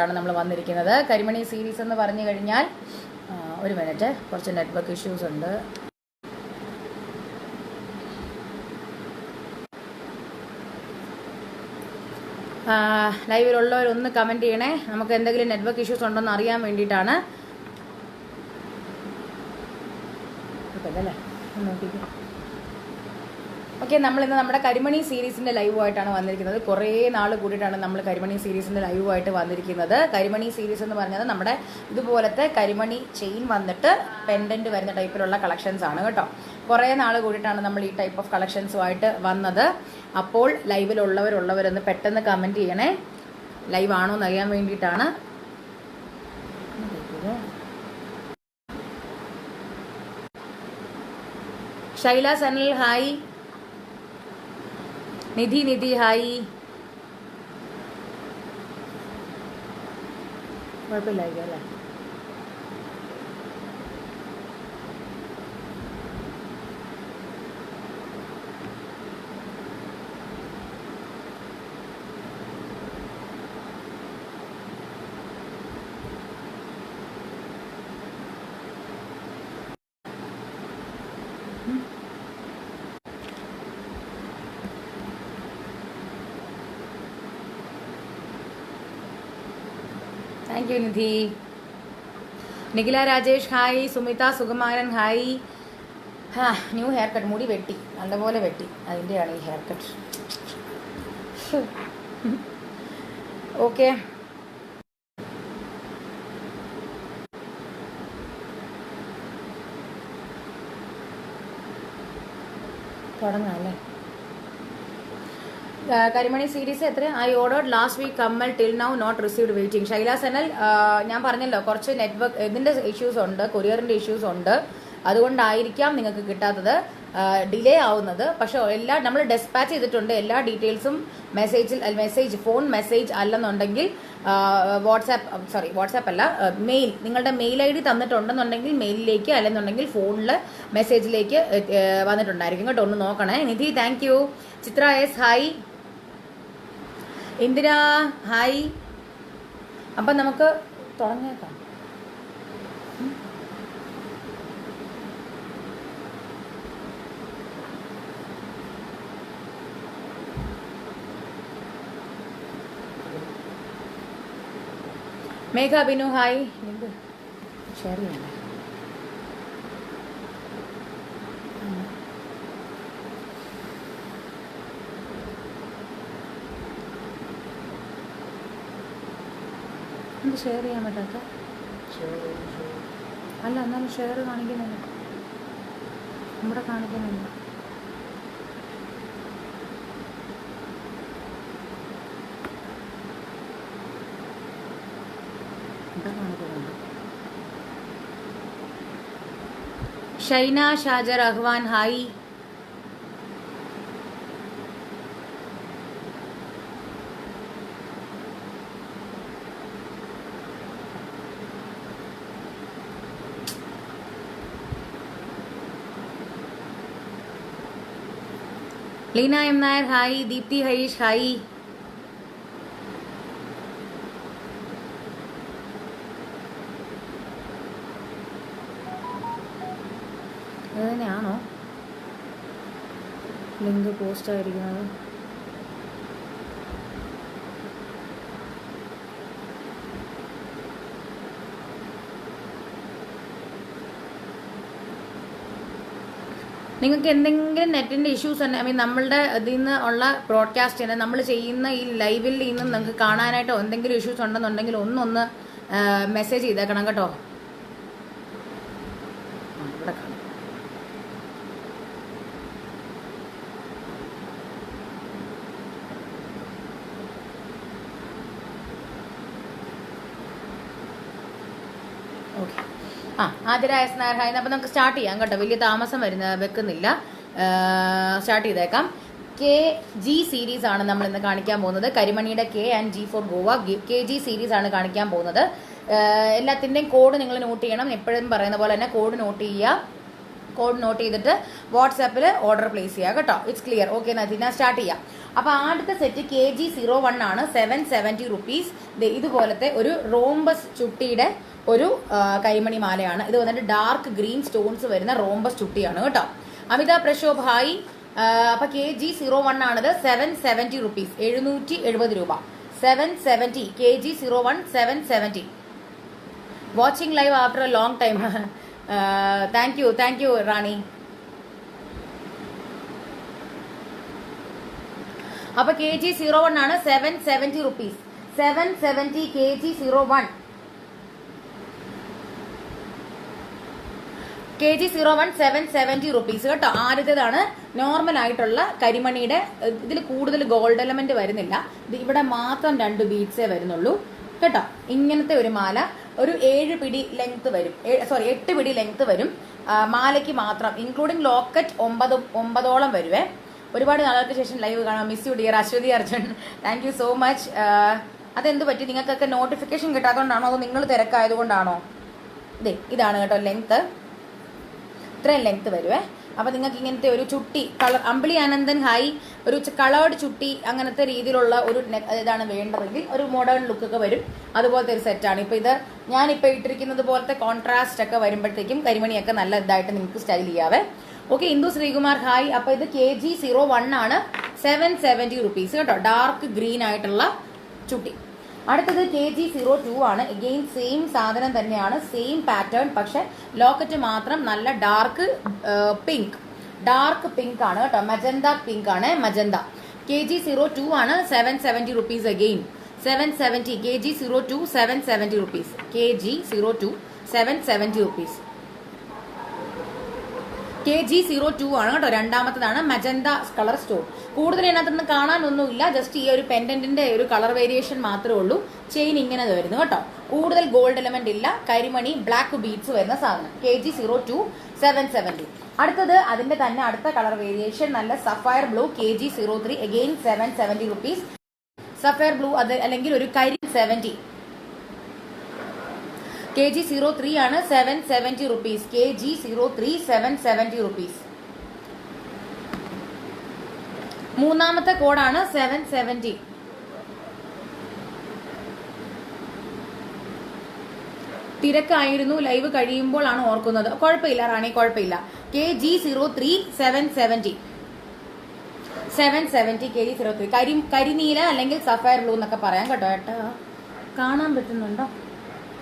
ആണ് നമ്മൾ വന്നിരിക്കുന്നത്. കരിമണി സീരീസ് എന്ന് പറഞ്ഞു കഴിഞ്ഞാൽ ഒരു മിനിറ്റ്, കുറച്ച് നെറ്റ്വർക്ക് ഇഷ്യൂസ് ഉണ്ട്. ലൈവിലുള്ളവരൊന്ന് കമൻറ്റ് ചെയ്യണേ, നമുക്ക് എന്തെങ്കിലും നെറ്റ്വർക്ക് ഇഷ്യൂസ് ഉണ്ടോയെന്ന് അറിയാൻ വേണ്ടിയിട്ടാണ്. നോക്കിക്കോ. ഓക്കെ, നമ്മളിന്ന് നമ്മുടെ കരിമണി സീരീസിൻ്റെ ലൈവുമായിട്ടാണ് വന്നിരിക്കുന്നത്. കുറേ നാൾ കൂടിയിട്ടാണ് നമ്മൾ കരിമണി സീരീസിൻ്റെ ലൈവുമായിട്ട് വന്നിരിക്കുന്നത്. കരിമണി സീരീസ് എന്ന് പറഞ്ഞത് നമ്മുടെ ഇതുപോലത്തെ കരിമണി ചെയിൻ വന്നിട്ട് പെൻഡൻറ്റ് വരുന്ന ടൈപ്പിലുള്ള കളക്ഷൻസ് ആണ് കേട്ടോ. കുറേ നാൾ കൂടിയിട്ടാണ് നമ്മൾ ഈ ടൈപ്പ് ഓഫ് കളക്ഷൻസുമായിട്ട് വന്നത്. അപ്പോൾ ലൈവിലുള്ളവരൊന്ന് പെട്ടെന്ന് കമൻറ്റ് ചെയ്യണേ, ലൈവ് ആണോ എന്ന് അറിയാൻ വേണ്ടിയിട്ടാണ്. ശൈല സനൽ ഹായ്, നിധി ഹായ്. കുഴപ്പമില്ലായിരിക്കും അല്ലേ? Thank you Nidhi. Nikhila Rajesh hi. Sumitha Sukumaran hi. New hair cut, മുടി വെട്ടി, നല്ലപോലെ വെട്ടി, അതിൻ്റെയാണ് ഈ ഹെയർ കട്ട്. ഓക്കെ, തുടങ്ങാം അല്ലേ? കരിമണി സീരീസ് എത്ര? I ordered last week kammal till now not received waiting. Shaila Sanal, ഞാൻ പറഞ്ഞല്ലോ കുറച്ച് നെറ്റ്വർക്ക് ഇതിൻ്റെ ഇഷ്യൂസ് ഉണ്ട്, കൊറിയറിൻ്റെ ഇഷ്യൂസ് ഉണ്ട്, അതുകൊണ്ടായിരിക്കാം നിങ്ങൾക്ക് കിട്ടാത്തത്, ഡിലേ ആവുന്നത്. പക്ഷെ എല്ലാ നമ്മൾ ഡെസ്പാച്ച് ചെയ്തിട്ടുണ്ട്. എല്ലാ ഡീറ്റെയിൽസും ഫോൺ മെസ്സേജ് അല്ലെന്നുണ്ടെങ്കിൽ വാട്സാപ്പ് അല്ല, മെയിൽ, നിങ്ങളുടെ മെയിൽ ID തന്നിട്ടുണ്ടെന്നുണ്ടെങ്കിൽ മെയിലിലേക്ക്, അല്ലെന്നുണ്ടെങ്കിൽ ഫോണിൽ മെസ്സേജിലേക്ക് വന്നിട്ടുണ്ടായിരിക്കും കേട്ടോ. ഒന്ന് നോക്കണേ. Nidhi thank you. Chitra S hi. Indira hi. അപ്പം നമുക്ക് തുടങ്ങിയേക്കാം. മേഘ ബിനു ഹായ്. ഷെയർ ചെയ്യണ്ടേ? എന്ത് ഷെയർ ചെയ്യാൻ പറ്റാത്ത? അല്ല, എന്നാലും ഷെയർ കാണിക്കുന്നില്ല, നമ്മുടെ കാണിക്കുന്നില്ല. Shaina Shajar Ahwan hi. Leena M Nair hi. Deepthi Harish hi. അത് തന്നെയാണോ ലിങ്ക് പോസ്റ്റ് ആയിരിക്കുന്നത്? നിങ്ങൾക്ക് എന്തെങ്കിലും നെറ്റിൻ്റെ ഇഷ്യൂസ് തന്നെ, നമ്മളുടെ ഇതിൽ നിന്ന് ഉള്ള ബ്രോഡ്കാസ്റ്റിന് നമ്മൾ ചെയ്യുന്ന ഈ ലൈവിൽ നിന്നും നിങ്ങൾക്ക് കാണാനായിട്ടോ എന്തെങ്കിലും ഇഷ്യൂസ് ഉണ്ടെന്നുണ്ടെങ്കിൽ ഒന്ന് മെസ്സേജ് ചെയ്തേക്കണം കേട്ടോ. ഇവിടെ കാണാം. Okay, Athira S Nair hi. അപ്പം നമുക്ക് സ്റ്റാർട്ട് ചെയ്യാം കേട്ടോ, വലിയ താമസം വെക്കുന്നില്ല, സ്റ്റാർട്ട് ചെയ്തേക്കാം. KG സീരീസ് ആണ് നമ്മൾ ഇന്ന് കാണിക്കാൻ പോകുന്നത്. കരിമണിയുടെ K and G for Goa KG series ആണ് കാണിക്കാൻ പോകുന്നത്. എല്ലാത്തിൻ്റെയും കോഡ് നിങ്ങൾ നോട്ട് ചെയ്യണം. എപ്പോഴും പറയുന്ന പോലെ തന്നെ കോഡ് നോട്ട് ചെയ്യുക. കോഡ് നോട്ട് ചെയ്തിട്ട് വാട്സാപ്പിൽ ഓർഡർ പ്ലേസ് ചെയ്യുക കേട്ടോ. It's clear. ഓക്കെ നദി, ഞാൻ സ്റ്റാർട്ട് ചെയ്യാം. അപ്പോൾ ആദ്യത്തെ സെറ്റ് KG01 ആണ്, 770 റുപ്പീസ്. ഇതുപോലത്തെ ഒരു റോംബസ് ചുട്ടിയുടെ ഒരു കരിമണി മാലയാണ്. ഇത് വന്നിട്ട് ഡാർക്ക് ഗ്രീൻ സ്റ്റോൺസ് വരുന്ന റോംബസ് ചുട്ടിയാണ് കേട്ടോ. അമിത പ്രശോഭ് ഹായ്. അപ്പൊ KG01 ആണിത്, 770 റുപ്പീസ്, 770 രൂപ. 770 KG01 770. Watching live after a long time. Thank you Rani. അപ്പൊ KG01 ആണ് 770 റുപ്പീസ്. 770 KG01. KG01 770 റുപ്പീസ് കേട്ടോ. ആദ്യത്തേതാണ് നോർമൽ ആയിട്ടുള്ള കരിമണിയുടെ. ഇതിൽ കൂടുതൽ ഗോൾഡ് എലമെന്റ് വരുന്നില്ല. ഇവിടെ മാത്രം 2 ബീഡ്സേ വരുന്നുള്ളൂ കേട്ടോ. ഇങ്ങനത്തെ ഒരു മാല ഒരു 7 പിടി ലെങ്ത് വരും, 8 പിടി ലെങ്ത് വരും മാലയ്ക്ക് മാത്രം, ഇൻക്ലൂഡിങ് ലോക്കറ്റ് 9ഓളം വരുവേ. ഒരുപാട് നാളുകൾക്ക് ശേഷം ലൈവ് കാണാം. Miss you dear Aswathy Arjun, thank you so much. അതെന്ത് പറ്റി, നിങ്ങൾക്കൊക്കെ നോട്ടിഫിക്കേഷൻ കിട്ടാത്തതുകൊണ്ടാണോ അതോ നിങ്ങൾ തിരക്കായതുകൊണ്ടാണോ? ഇതാണ് കേട്ടോ ലെങ്ത്, ഇത്രയും ലെങ്ത് വരുവേ. അപ്പൊ നിങ്ങൾക്ക് ഇങ്ങനത്തെ ഒരു ചുട്ടി കളർ, അമ്പിളി ആനന്ദൻ ഹായ്, ഒരു കളേർഡ് ചുട്ടി അങ്ങനത്തെ രീതിയിലുള്ള ഒരു ഇതാണ് വേണ്ടതെങ്കിൽ ഒരു മോഡേൺ ലുക്കൊക്കെ വരും. അതുപോലത്തെ ഒരു സെറ്റാണ്. ഇപ്പൊ ഇത് ഞാനിപ്പോൾ ഇട്ടിരിക്കുന്നത് പോലത്തെ കോൺട്രാസ്റ്റ് ഒക്കെ വരുമ്പോഴത്തേക്കും കരിമണിയൊക്കെ നല്ല ഇതായിട്ട് നിങ്ങൾക്ക് സ്റ്റൈൽ ചെയ്യാവേ. Okay, Indu Sreekumar hi. അപ്പൊ ഇത് KG01 ആണ്, 770 റുപ്പീസ് കേട്ടോ. ഡാർക്ക് ഗ്രീൻ ആയിട്ടുള്ള ചുട്ടി. അടുത്തത് KG02 ആണ്. എഗെയിൻ സെയിം സാധനം തന്നെയാണ്, സെയിം പാറ്റേൺ. പക്ഷെ ലോക്കറ്റ് മാത്രം നല്ല ഡാർക്ക് പിങ്ക് ആണ് കേട്ടോ. മജന്ത പിങ്ക് ആണ്, മജന്ത. KG02 ആണ്, 770 rupees. Again 770 KG02 770 rupees. KG02 770 rupees. KG02 ആണ് കേട്ടോ. രണ്ടാമത്തതാണ് മജന്ത കളർ സ്റ്റോൺ. കൂടുതൽ ഇതിനകത്തൊന്നും കാണാനൊന്നുമില്ല, ജസ്റ്റ് ഈ ഒരു പെൻഡന്റിന്റെ ഒരു കളർ വേരിയേഷൻ മാത്രമേ ഉള്ളൂ. ചെയിൻ ഇങ്ങനെ വരുന്നു കേട്ടോ. കൂടുതൽ ഗോൾഡ് എലമെന്റ് ഇല്ല, കരിമണി ബ്ലാക്ക് ബീഡ്സ് വരുന്ന സാധനം. KG02 770. അടുത്തത് അതിന്റെ തന്നെ അടുത്ത കളർ വേരിയേഷൻ, നല്ല sapphire blue. KG03 again 770 rupees. Sapphire blue അത് അല്ലെങ്കിൽ ഒരു കരി 70. KG03 ആണ്, 770 റുപ്പീസ്. KG03 770 rupees. മൂന്നാമത്തെ കോഡാണ് 770. തിരക്കായിരുന്നു, ലൈവ് കഴിയുമ്പോൾ ആണ് ഓർക്കുന്നത്. കുഴപ്പമില്ല റാണി, കുഴപ്പമില്ല. KG03 770. 770 KG03. കരിനീല അല്ലെങ്കിൽ സഫയർ ബ്ലൂ എന്നൊക്കെ പറയാം കേട്ടോ. ഏട്ടാ കാണാൻ പറ്റുന്നുണ്ടോ?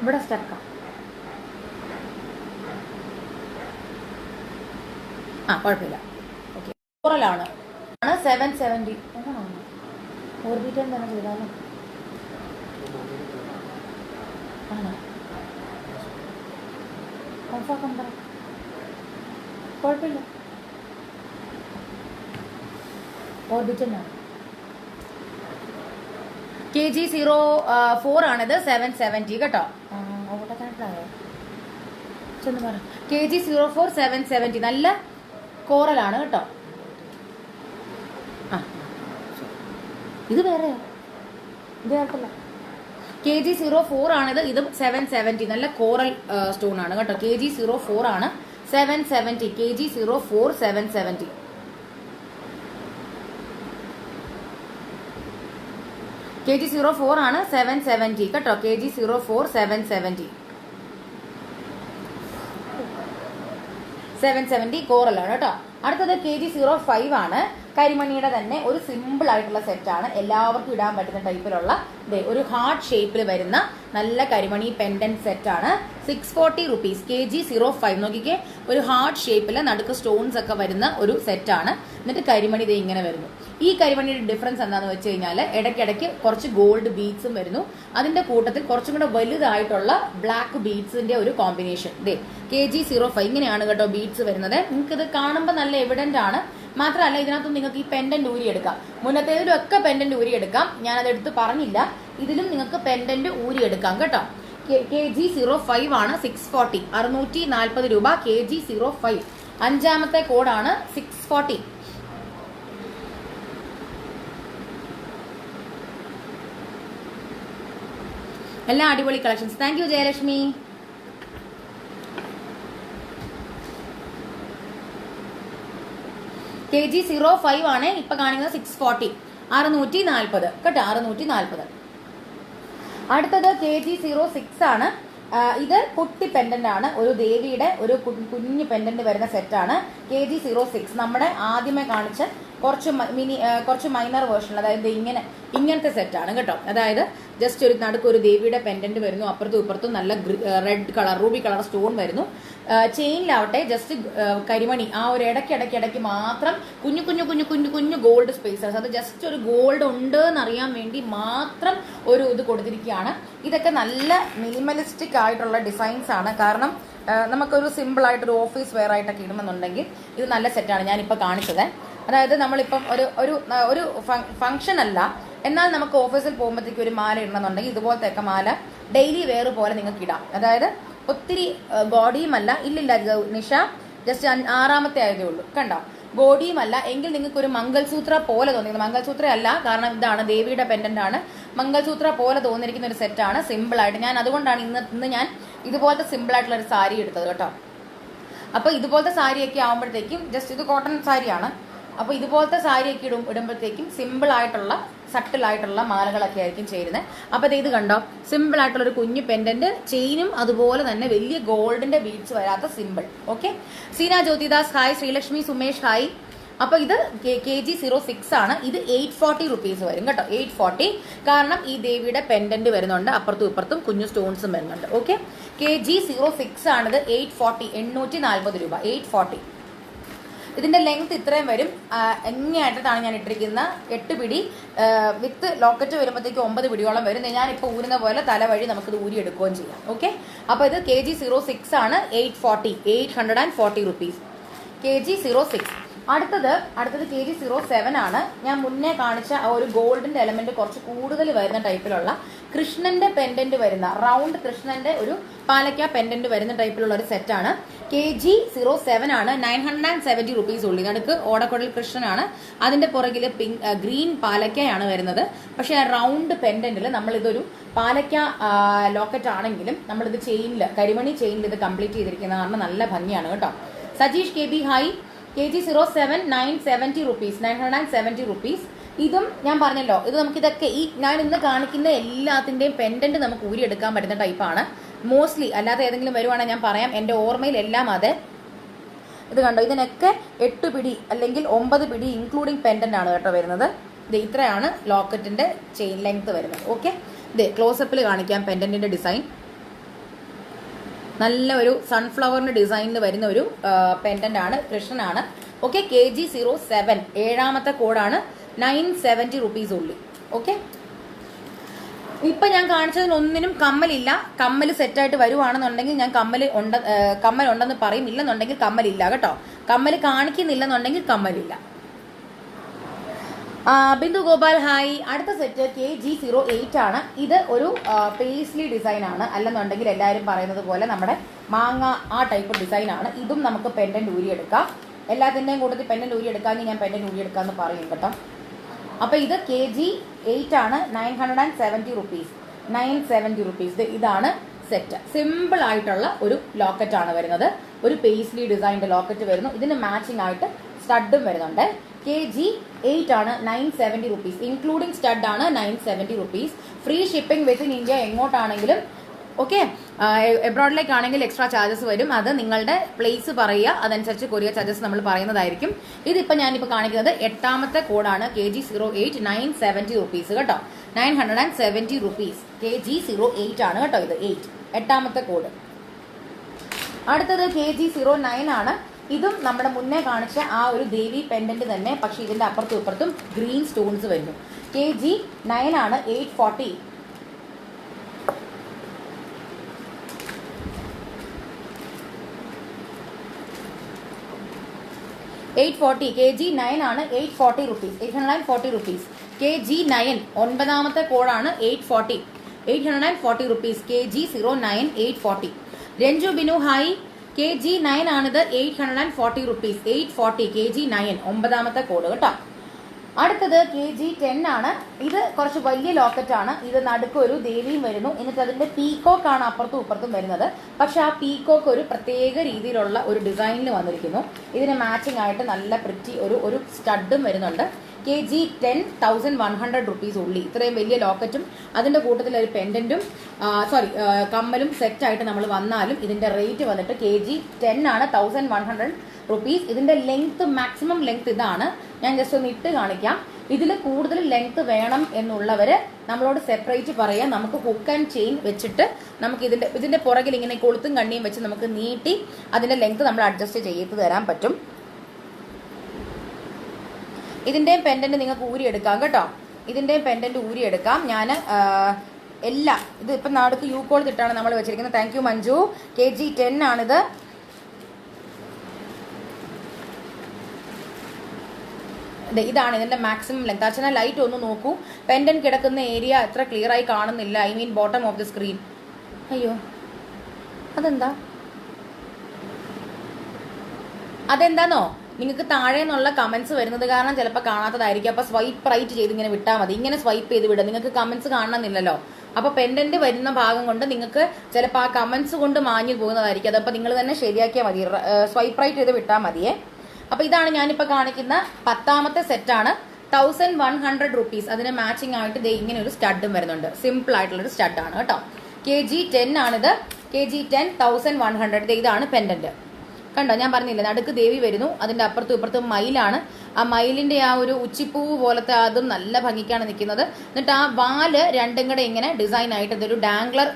ഇവിടെ സ്റ്റക്ക. കുഴപ്പമില്ല. ഓക്കെ, കോറലാണ് 770. ഓർബിറ്റൽ തന്നെ ചെയ്താലോ? ആണോ? ഓഫാക്കാൻ പറ, കുഴപ്പമില്ല. ഓർബിറ്റലാണ്. KG04 ആണിത്, 770 കേട്ടോ. ഓട്ടോ കണക്റ്റായോ ചെന്ന് പറ. KG04 770. നല്ല കോറലാണ് കേട്ടോ. ഇത് വേറെയോ? ഇത് കേട്ടല്ല. KG04 ആണിത്, ഇത് 770. നല്ല കോറൽ സ്റ്റോൺ ആണ് കേട്ടോ. KG04 ആണ്, 770. KG04 770. KG04 ആണ്, 770 കേട്ടോ. KG04 770. 770 കോറലാണ് കേട്ടോ. അടുത്തത് KG05 ആണ്. കരിമണിയുടെ തന്നെ ഒരു സിമ്പിൾ ആയിട്ടുള്ള സെറ്റാണ്, എല്ലാവർക്കും ഇടാൻ പറ്റുന്ന ടൈപ്പിലുള്ള ഒരു ഹാർട്ട് ഷേപ്പിൽ വരുന്ന നല്ല കരിമണി പെൻഡന്റ് സെറ്റാണ്. 640 റുപ്പീസ്. KG05 നോക്കിക്കേ, ഒരു ഹാർട്ട് ഷേപ്പിൽ നടുക്ക് സ്റ്റോൺസ് ഒക്കെ വരുന്ന ഒരു സെറ്റാണ്. എന്നിട്ട് കരിമണി ഇത് ഇങ്ങനെ വരുന്നു. ഈ കരിമണിയുടെ ഡിഫറൻസ് എന്താണെന്ന് വെച്ച് കഴിഞ്ഞാൽ ഇടയ്ക്കിടയ്ക്ക് കുറച്ച് ഗോൾഡ് ബീഡ്സും വരുന്നു. അതിന്റെ കൂട്ടത്തിൽ കുറച്ചും കൂടെ വലുതായിട്ടുള്ള ബ്ലാക്ക് ബീഡ്സിന്റെ ഒരു കോമ്പിനേഷൻ. KG05 ഇങ്ങനെയാണ് കേട്ടോ ബീഡ്സ് വരുന്നത്. നിങ്ങൾക്കിത് കാണുമ്പോൾ നല്ല എവിഡന്റ് ആണ്. മാത്രമല്ല ഇതിനകത്തും നിങ്ങൾക്ക് ഈ പെൻഡന്റ് ഊരിയെടുക്കാം. മുന്നത്തേതിലും ഒക്കെ പെൻഡന്റ് ഊരിയെടുക്കാം, ഞാനത് എടുത്ത് പറഞ്ഞില്ല. ഇതിലും നിങ്ങൾക്ക് പെൻഡന്റ് ഊരിയെടുക്കാം കേട്ടോ. KG05 ആണ്, 640. 640 രൂപ. KG05. അഞ്ചാമത്തെ കോഡാണ് 640. എല്ലാം അടിപൊളി collections. Thank you Jayalakshmi. KG05 ആണ് ഇപ്പൊ കാണിക്കുന്നത് 640, 640 കേട്ടോ, 640. അടുത്തത് KG06 ആണ്. ഇത് കുട്ടി പെൻഡന്റ് ആണ്, ഒരു ദേവിയുടെ ഒരു കുഞ്ഞു പെൻഡന്റ് വരുന്ന സെറ്റാണ് KG06. നമ്മുടെ ആദ്യമേ കാണിച്ച കുറച്ച് മൈനർ വേർഷൻ, അതായത് ഇങ്ങനത്തെ സെറ്റാണ് കേട്ടോ. അതായത് ജസ്റ്റ് ഒരു നടുക്ക് ഒരു ദേവിയുടെ പെൻഡന്റ് വരുന്നു, അപ്പുറത്തും ഇപ്പുറത്തും നല്ല red colour Ruby colour stone വരുന്നു. ചെയിനിലാവട്ടെ ജസ്റ്റ് കരിമണി, ആ ഒരു ഇടയ്ക്ക് മാത്രം കുഞ്ഞു ഗോൾഡ് സ്പേസസ്, അത് ജസ്റ്റ് ഒരു ഗോൾഡ് ഉണ്ട് എന്നറിയാൻ വേണ്ടി മാത്രം ഒരു ഇത് കൊടുത്തിരിക്കുകയാണ്. ഇതൊക്കെ നല്ല മിനിമലിസ്റ്റിക് ആയിട്ടുള്ള ഡിസൈൻസ് ആണ്. കാരണം നമുക്കൊരു സിമ്പിൾ ആയിട്ടൊരു ഓഫീസ് വെയർ ആയിട്ടൊക്കെ ഇടുമെന്നുണ്ടെങ്കിൽ ഇത് നല്ല സെറ്റാണ് ഞാനിപ്പോൾ കാണിച്ചത്. അതായത് നമ്മളിപ്പം ഒരു ഫംഗ്ഷൻ അല്ല, എന്നാൽ നമുക്ക് ഓഫീസിൽ പോകുമ്പോഴത്തേക്ക് ഒരു മാല ഇടണമെന്നുണ്ടെങ്കിൽ ഇതുപോലത്തെ മാല ഡെയിലി വെയർ പോലെ നിങ്ങൾക്ക് ഇടാം. അതായത് ഒത്തിരി ബോഡിയുമല്ല, ഇല്ലില്ല നിഷ, ജസ്റ്റ് 6ാമത്തെ ആയതേ ഉള്ളൂ കണ്ടോ, ബോഡിയുമല്ല എങ്കിൽ നിങ്ങൾക്ക് ഒരു മംഗൾസൂത്ര പോലെ തോന്നിക്കുന്നത്. മംഗൾസൂത്ര അല്ല, കാരണം ഇതാണ് ദേവിയുടെ പെൻഡന്റ് ആണ്. മംഗൾസൂത്ര പോലെ തോന്നിയിരിക്കുന്ന ഒരു സെറ്റാണ്, സിമ്പിൾ ആയിട്ട്. ഞാൻ അതുകൊണ്ടാണ് ഇന്ന് ഞാൻ ഇതുപോലത്തെ സിമ്പിൾ ആയിട്ടുള്ള ഒരു സാരി എടുത്തത് കേട്ടോ. അപ്പോൾ ഇതുപോലത്തെ സാരിയൊക്കെ ആകുമ്പോഴത്തേക്കും, ജസ്റ്റ് ഇത് കോട്ടൺ സാരിയാണ്, അപ്പോൾ ഇതുപോലത്തെ സാരിയൊക്കെ ഇടുമ്പോഴത്തേക്കും സിമ്പിൾ ആയിട്ടുള്ള സട്ടിൽ ആയിട്ടുള്ള മാലകളൊക്കെ ആയിരിക്കും ചേരുന്നത്. അപ്പോൾ ഇത് കണ്ടോ, സിമ്പിൾ ആയിട്ടുള്ള ഒരു കുഞ്ഞു പെൻഡന്റ്, ചെയിനും അതുപോലെ തന്നെ വലിയ ഗോൾഡിന്റെ ബീഡ്സ് വരാത്ത simple. Okay, Seena Jyothidas hi, Sreelakshmi Sumesh hi. അപ്പോൾ ഇത് KG06 ആണ്. ഇത് 840 റുപ്പീസ് വരും കേട്ടോ, 840. കാരണം ഈ ദേവിയുടെ പെൻഡന്റ് വരുന്നുണ്ട്, അപ്പുറത്തും ഇപ്പുറത്തും കുഞ്ഞു സ്റ്റോൺസും വരുന്നുണ്ട്. ഓക്കെ, KG06 ആണിത്, 840, 840 രൂപ, 840. ഇതിന്റെ ലെങ്ത് ഇത്രയും വരും. എങ്ങനെയായിട്ടാണ് ഞാൻ ഇട്ടിരിക്കുന്ന 8 പിടി വിത്ത് ലോക്കറ്റ് വരുമ്പോഴത്തേക്ക് 9 പിടിയോളം വരും. ഞാനിപ്പോൾ ഊരുന്ന പോലെ തല വഴി നമുക്കിത് ഊരിയെടുക്കുകയും ചെയ്യാം. ഓക്കെ, അപ്പോൾ ഇത് KG06 ആണ്, 840 റുപ്പീസ്, KG06. അടുത്തത് KG07 ആണ്. ഞാൻ മുന്നേ കാണിച്ച ആ ഒരു ഗോൾഡിന്റെ എലമെന്റ് കുറച്ച് കൂടുതൽ വരുന്ന ടൈപ്പിലുള്ള കൃഷ്ണന്റെ പെൻഡന്റ് വരുന്ന, റൗണ്ട് കൃഷ്ണന്റെ ഒരു പാലക്ക പെൻഡന്റ് വരുന്ന ടൈപ്പിലുള്ള ഒരു സെറ്റാണ്. KG07 ആണ്, 970 റുപ്പീസ് ഉള്ളി. നടുക്ക് ഓടക്കുഴൽ കൃഷ്ണനാണ്, അതിന്റെ പുറകിൽ ഗ്രീൻ പാലക്കയാണ് വരുന്നത്. പക്ഷെ ആ റൗണ്ട് പെൻഡന്റിൽ നമ്മളിതൊരു പാലക്ക ലോക്കറ്റ് ആണെങ്കിലും നമ്മളിത് ചെയിനിൽ, കരിമണി ചെയിനിൽ ഇത് കംപ്ലീറ്റ് ചെയ്തിരിക്കുന്ന കാരണം നല്ല ഭംഗിയാണ് കേട്ടോ. Sajeesh KB hi. KG07 970 rupees, 970 rupees. ഇതും ഞാൻ പറഞ്ഞല്ലോ, ഇത് നമുക്കിതൊക്കെ ഈ ഞാൻ ഇന്ന് കാണിക്കുന്ന എല്ലാത്തിൻ്റെയും പെൻഡന്റ് നമുക്ക് ഊരിയെടുക്കാൻ പറ്റുന്ന ടൈപ്പാണ് മോസ്റ്റ്ലി. അല്ലാതെ ഏതെങ്കിലും വരുവാണെങ്കിൽ ഞാൻ പറയാം, എൻ്റെ ഓർമ്മയിൽ എല്ലാം അതെ. ഇത് കണ്ടോ, ഇതിനൊക്കെ 8 പിടി അല്ലെങ്കിൽ 9 പിടി ഇൻക്ലൂഡിങ് പെൻഡന്റ് ആണ് കേട്ടോ വരുന്നത്. ഇത് ഇത്രയാണ് ലോക്കറ്റിന്റെ ചെയിൻ ലെങ്ത് വരുന്നത്. ഓക്കെ, ഇത് ക്ലോസപ്പിൽ കാണിക്കാം പെൻഡന്റിന്റെ ഡിസൈൻ. നല്ല ഒരു സൺഫ്ലവറിന്റെ ഡിസൈനിൽ വരുന്ന ഒരു പെൻഡന്റ് ആണ്, കൃഷ്ണനാണ്. ഓക്കെ, KG07 7ാമത്തെ കോഡാണ്, 970 റുപ്പീസ് ഉള്ളി. ഓക്കെ, ഇപ്പൊ ഞാൻ കാണിച്ചതിനൊന്നിനും കമ്മലില്ല. കമ്മൽ സെറ്റായിട്ട് വരുവാണെന്നുണ്ടെങ്കിൽ ഞാൻ കമ്മൽ ഉണ്ടെന്ന് പറയും, ഇല്ലെന്നുണ്ടെങ്കിൽ കമ്മലില്ല കേട്ടോ. കമ്മൽ കാണിക്കുന്നില്ലെന്നുണ്ടെങ്കിൽ കമ്മലില്ല. ബിന്ദു ഗോപാൽ ഹായ്. അടുത്ത സെറ്റ് KG08 ആണ്. ഇത് ഒരു പേസ്ലി ഡിസൈൻ ആണ്, അല്ലെന്നുണ്ടെങ്കിൽ എല്ലാവരും പറയുന്നത് പോലെ നമ്മുടെ മാങ്ങ ആ ടൈപ്പ് ഡിസൈൻ ആണ്. ഇതും നമുക്ക് പെൻഡന്റ് ഊരിയെടുക്കാം. എല്ലാത്തിൻ്റെയും കൂട്ടത്തിൽ പെൻഡന്റ് ഊരിയെടുക്കാമെങ്കിൽ ഞാൻ പെൻഡന്റ് ഊരിയെടുക്കാമെന്ന് പറയും കേട്ടോ. അപ്പോൾ ഇത് KG8 ആണ്, 970 റുപ്പീസ്, 970 റുപ്പീസ്. ഇതാണ് സെറ്റ്. സിമ്പിൾ ആയിട്ടുള്ള ഒരു ലോക്കറ്റ് ആണ് വരുന്നത്, ഒരു പേസ്ലി ഡിസൈൻ്റെ ലോക്കറ്റ് വരുന്നു. ഇതിന് മാച്ചിങ് ആയിട്ട് സ്റ്റഡും വരുന്നുണ്ട്. KG8 ആണ്, 970 റുപ്പീസ്, ഇൻക്ലൂഡിങ് സ്റ്റഡ് ആണ് 970 rupees. Free shipping within India എങ്ങോട്ടാണെങ്കിലും. ഓക്കെ, എബ്രോഡിലേക്കാണെങ്കിൽ എക്സ്ട്രാ ചാർജസ് വരും. അത് നിങ്ങളുടെ പ്ലേസ് പറയുക, അതനുസരിച്ച് കൊറിയർ ചാർജസ് നമ്മൾ പറയുന്നതായിരിക്കും. ഇതിപ്പോൾ ഞാനിപ്പോൾ കാണിക്കുന്നത് 8ാമത്തെ കോഡാണ്, KG08, 970 റുപ്പീസ് കേട്ടോ, 970 റുപ്പീസ്. KG08 ആണ് കേട്ടോ, ഇത് 8ാമത്തെ കോഡ്. അടുത്തത് KG09 ആണ്. ഇതും നമ്മുടെ മുന്നേ കാണിച്ച ആ ഒരു ദേവി പെൻഡന്റ് തന്നെ, പക്ഷെ ഇതിന്റെ അപ്പുറത്തും ഇപ്പുറത്തും ഗ്രീൻ സ്റ്റോൺസ് വരുന്നു. KG9 ആണ്, 840. KG9 ആണ്, 840 റുപ്പീസ്, 840 റുപ്പീസ്. KG9 9ാമത്തെ കോഡാണ്, 840 rupees. KG09 840. Ranju Binu hi. KG9 ആണിത്, 840 റുപ്പീസ്, 840. KG9 9ാമത്തെ കോഡ് കേട്ടോ. അടുത്തത് KG10 ആണ്. ഇത് കുറച്ച് വലിയ ലോക്കറ്റാണ്. ഇത് നടുക്കൊരു ദേവിയും വരുന്നു. എന്നിട്ട് അതിന്റെ പീകോക്ക് ആണ് അപ്പുറത്തും ഇപ്പുറത്തും വരുന്നത്. പക്ഷെ ആ പീകോക്ക് ഒരു പ്രത്യേക രീതിയിലുള്ള ഒരു ഡിസൈനിൽ വന്നിരിക്കുന്നു. ഇതിന് മാച്ചിങ് ആയിട്ട് നല്ല പ്രിറ്റി ഒരു സ്റ്റഡും വരുന്നുണ്ട്. KG10 1100 rupees ഉള്ളി. ഇത്രയും വലിയ ലോക്കറ്റും അതിന്റെ കൂട്ടത്തിൽ ഒരു പെൻഡന്റും കമ്മലും സെറ്റായിട്ട് നമ്മൾ വന്നാലും ഇതിന്റെ റേറ്റ് വന്നിട്ട് KG10 ആണ് 1100 rupees. ഇതിന്റെ ലെങ്ത് മാക്സിമം ലെങ്ത് ഇതാണ്. ഞാൻ ജസ്റ്റ് ഒന്ന് ഇട്ട് കാണിക്കാം. ഇതിൽ കൂടുതൽ ലെങ്ത് വേണം എന്നുള്ളവര് നമ്മളോട് സെപ്പറേറ്റ് പറയാം. നമുക്ക് ഹുക്ക് ആൻഡ് ചെയിൻ വെച്ചിട്ട് നമുക്ക് ഇതിന്റെ പുറകിൽ ഇങ്ങനെ കൊളുത്തും കണ്ണിയും വെച്ച് നമുക്ക് നീട്ടി അതിന്റെ ലെങ്ത് നമ്മൾ അഡ്ജസ്റ്റ് ചെയ്ത് തരാൻ പറ്റും. ഇതിന്റെയും പെൻഡന്റ് നിങ്ങൾക്ക് ഊരിയെടുക്കാം കേട്ടോ. ഇതിന്റെയും പെൻഡന്റ് ഊരിയെടുക്കാം. ഞാൻ എല്ലാം ഇത് ഇപ്പം നാടുക്ക് യൂക്കോൾ ഇട്ടാണ് നമ്മൾ വെച്ചിരിക്കുന്നത്. Thank you Manju. KG10 ആണിത്. ഇതാണ് ഇതിന്റെ മാക്സിമം ലെങ്ത്. അച്ഛന ലൈറ്റ് ഒന്ന് നോക്കൂ. പെൻഡന്റ് കിടക്കുന്ന ഏരിയ എത്ര ക്ലിയർ ആയി കാണുന്നില്ല. I mean bottom of the screen. അയ്യോ അതെന്താന്നോ നിങ്ങൾക്ക് താഴെ നിന്നുള്ള കമന്റ്സ് വരുന്നത് കാരണം ചിലപ്പോൾ കാണാത്തതായിരിക്കും. അപ്പൊ സ്വൈപ്പ് റൈറ്റ് ചെയ്ത് ഇങ്ങനെ വിട്ടാൽ മതി. ഇങ്ങനെ സ്വൈപ്പ് ചെയ്ത് വിടുക. നിങ്ങൾക്ക് കമന്റ്സ് കാണണമെന്നില്ലല്ലോ. അപ്പൊ പെൻഡന്റ് വരുന്ന ഭാഗം കൊണ്ട് നിങ്ങൾക്ക് ചിലപ്പോൾ ആ കമന്റ്സ് കൊണ്ട് മാഞ്ഞു പോകുന്നതായിരിക്കും. അതപ്പോൾ നിങ്ങൾ തന്നെ ശരിയാക്കിയാൽ മതി. സ്വൈപ്പ് റൈറ്റ് ചെയ്ത് വിട്ടാൽ മതിയേ. അപ്പൊ ഇതാണ് ഞാനിപ്പോ കാണിക്കുന്ന 10ാമത്തെ സെറ്റാണ്. 1100 rupees. അതിന് മാച്ചിങ് ആയിട്ട് ഇങ്ങനെ ഒരു സ്റ്റഡും വരുന്നുണ്ട്. സിമ്പിൾ ആയിട്ടുള്ളൊരു സ്റ്റഡാണ് കേട്ടോ. KG10 ആണിത്. KG10 1100. ഇതാണ് പെൻഡന്റ്. കണ്ടോ, ഞാൻ പറഞ്ഞില്ലേ നടുക്ക് ദേവി വരുന്നു. അതിന്റെ അപ്പുറത്തും ഇപ്പുറത്തും മയിലാണ്. ആ മയിലിന്റെ ആ ഒരു ഉച്ചിപ്പൂവ് പോലത്തെ അതും നല്ല ഭംഗിക്കാണ് നിൽക്കുന്നത്. എന്നിട്ട് ആ വാല് രണ്ടും കൂടെ ഇങ്ങനെ ഡിസൈൻ ആയിട്ട് ഇതൊരു ഡാംഗ്ലർ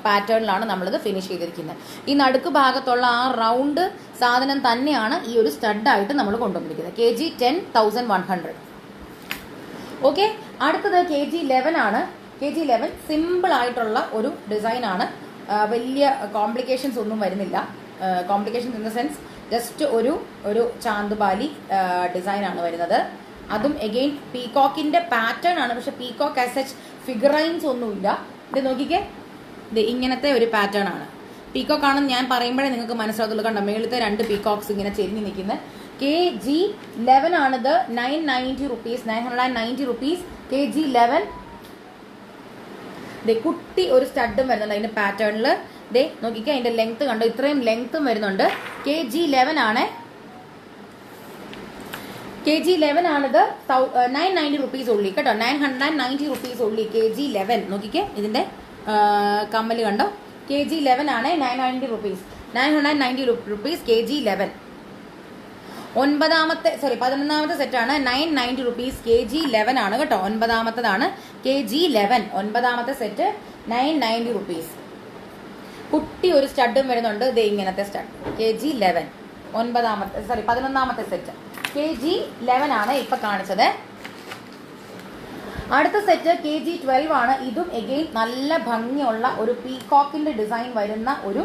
പാറ്റേണിലാണ് നമ്മളിത് ഫിനിഷ് ചെയ്തിരിക്കുന്നത്. ഈ നടുക്ക് ഭാഗത്തുള്ള ആ റൗണ്ട് സാധനം തന്നെയാണ് ഈ ഒരു സ്റ്റഡായിട്ട് നമ്മൾ കൊണ്ടുവന്നിരിക്കുന്നത്. KG10 1100. ഓക്കെ, അടുത്തത് KG11 ആണ്. KG11 സിമ്പിൾ ആയിട്ടുള്ള ഒരു ഡിസൈൻ ആണ്. വലിയ കോംപ്ലിക്കേഷൻസ് ഒന്നും വരുന്നില്ല. Complications in the sense just ഒരു ചാന്തുപാലി ഡിസൈൻ ആണ് വരുന്നത്. അതും എഗെയിൻ പീകോക്കിന്റെ പാറ്റേൺ ആണ്. പക്ഷെ പീകോക്ക് ആസ് സച്ച് ഫിഗറൈൻസ് ഒന്നുമില്ല. ഇത് നോക്കിക്കേ, ഇത് ഇങ്ങനത്തെ ഒരു പാറ്റേൺ ആണ്. പീകോക്ക് ആണെന്ന് ഞാൻ പറയുമ്പോഴേ നിങ്ങൾക്ക് മനസ്സിലാകത്തുള്ളൂ. കണ്ടോ, മേളത്തെ 2 പീകോക്സ് ഇങ്ങനെ ചെരിഞ്ഞ് നിൽക്കുന്നത്. KG11 ആണിത്. 990 rupees. 990 rupees. KG11. കുട്ടി ഒരു സ്റ്റഡും വരുന്നുണ്ട് അതിന്റെ പാറ്റേണില്. നോക്കിക്കുക, അതിന്റെ ലെങ്ത് കണ്ടോ, ഇത്രയും ലെങ്ത്തും വരുന്നുണ്ട്. KG11 ആണ്. KG11 ആണിത്. 990 rupees ഉള്ളി കേട്ടോ. 990 rupees ഉള്ളി. KG11 നോക്കിക്കേ, ഇതിന്റെ കമ്മല് കണ്ടോ. KG11 ആണ്. 990 rupees. 990 rupees. KG11. 11ാമത്തെ സെറ്റാണ്. 990 rupees. KG11 ആണ് കേട്ടോ. 9ാമത്തതാണ് KG11. 9ാമത്തെ സെറ്റ് 990 rupees. കുട്ടി ഒരു സ്റ്റഡും വരുന്നുണ്ട്. ഇത് ഇങ്ങനത്തെ സ്റ്റഡ്. KG11. 11ാമത്തെ സെറ്റ് KG11 ആണ് ഇപ്പൊ കാണിച്ചത്. അടുത്ത സെറ്റ് KG12 ആണ്. ഇതും എഗെയിൻ നല്ല ഭംഗിയുള്ള ഒരു പീകോക്കിന്റെ ഡിസൈൻ വരുന്ന ഒരു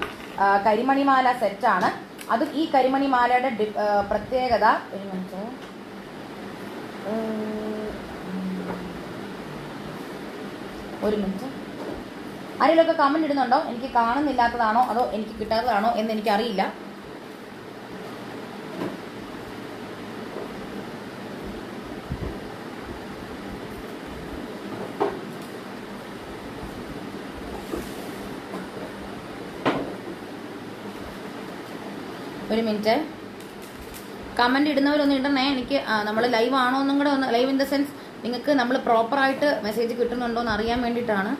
കരിമണിമാല സെറ്റാണ്. അതും ഈ കരിമണിമാലയുടെ പ്രത്യേകത, ഒരു മിനിറ്റ് ആരെങ്കിലുമൊക്കെ കമന്റ് ഇടുന്നുണ്ടോ? എനിക്ക് കാണുന്നില്ലാത്തതാണോ അതോ എനിക്ക് കിട്ടാത്തതാണോ എന്ന് എനിക്കറിയില്ല. ഒരു മിനിറ്റ്, കമന്റ് ഇടുന്നവരൊന്നും ഇടണേ. എനിക്ക് നമ്മൾ ലൈവ് ആണോ എന്നും കൂടെ ഒന്ന്, ലൈവ് ഇൻ ദ സെൻസ് നിങ്ങൾക്ക് നമ്മൾ പ്രോപ്പറായിട്ട് മെസ്സേജ് കിട്ടുന്നുണ്ടോ എന്ന് അറിയാൻ വേണ്ടിയിട്ടാണ്.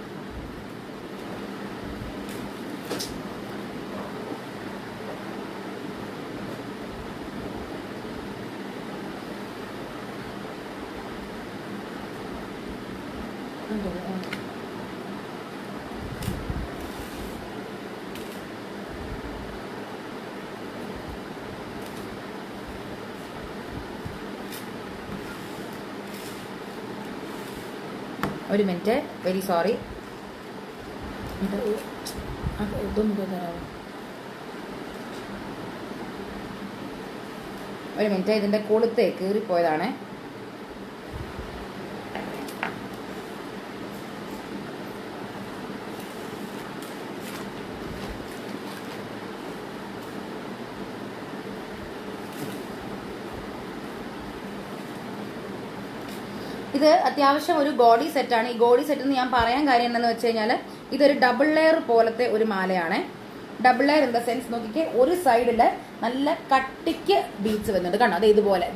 ഒരു മിനിറ്റ്, വെരി സോറി. ഒരു മിനിറ്റ്, ഇതിന്റെ കൊളുത്തേ കീറിപ്പോയതാണേ. ഇത് അത്യാവശ്യം ഒരു ഗോഡി സെറ്റാണ്. ഈ ഗോഡി സെറ്റ് എന്ന് ഞാൻ പറയാൻ കാര്യം എന്താണെന്ന് വെച്ച് കഴിഞ്ഞാൽ ഇതൊരു ഡബിൾ ലെയർ പോലത്തെ ഒരു മാലയാണ്. Double layer in the sense നോക്കിക്ക് ഒരു സൈഡില് നല്ല കട്ടിക്ക് ബീഡ്സ് വരുന്നുണ്ട്. കണ്ടോ, അത് ഇതുപോലെ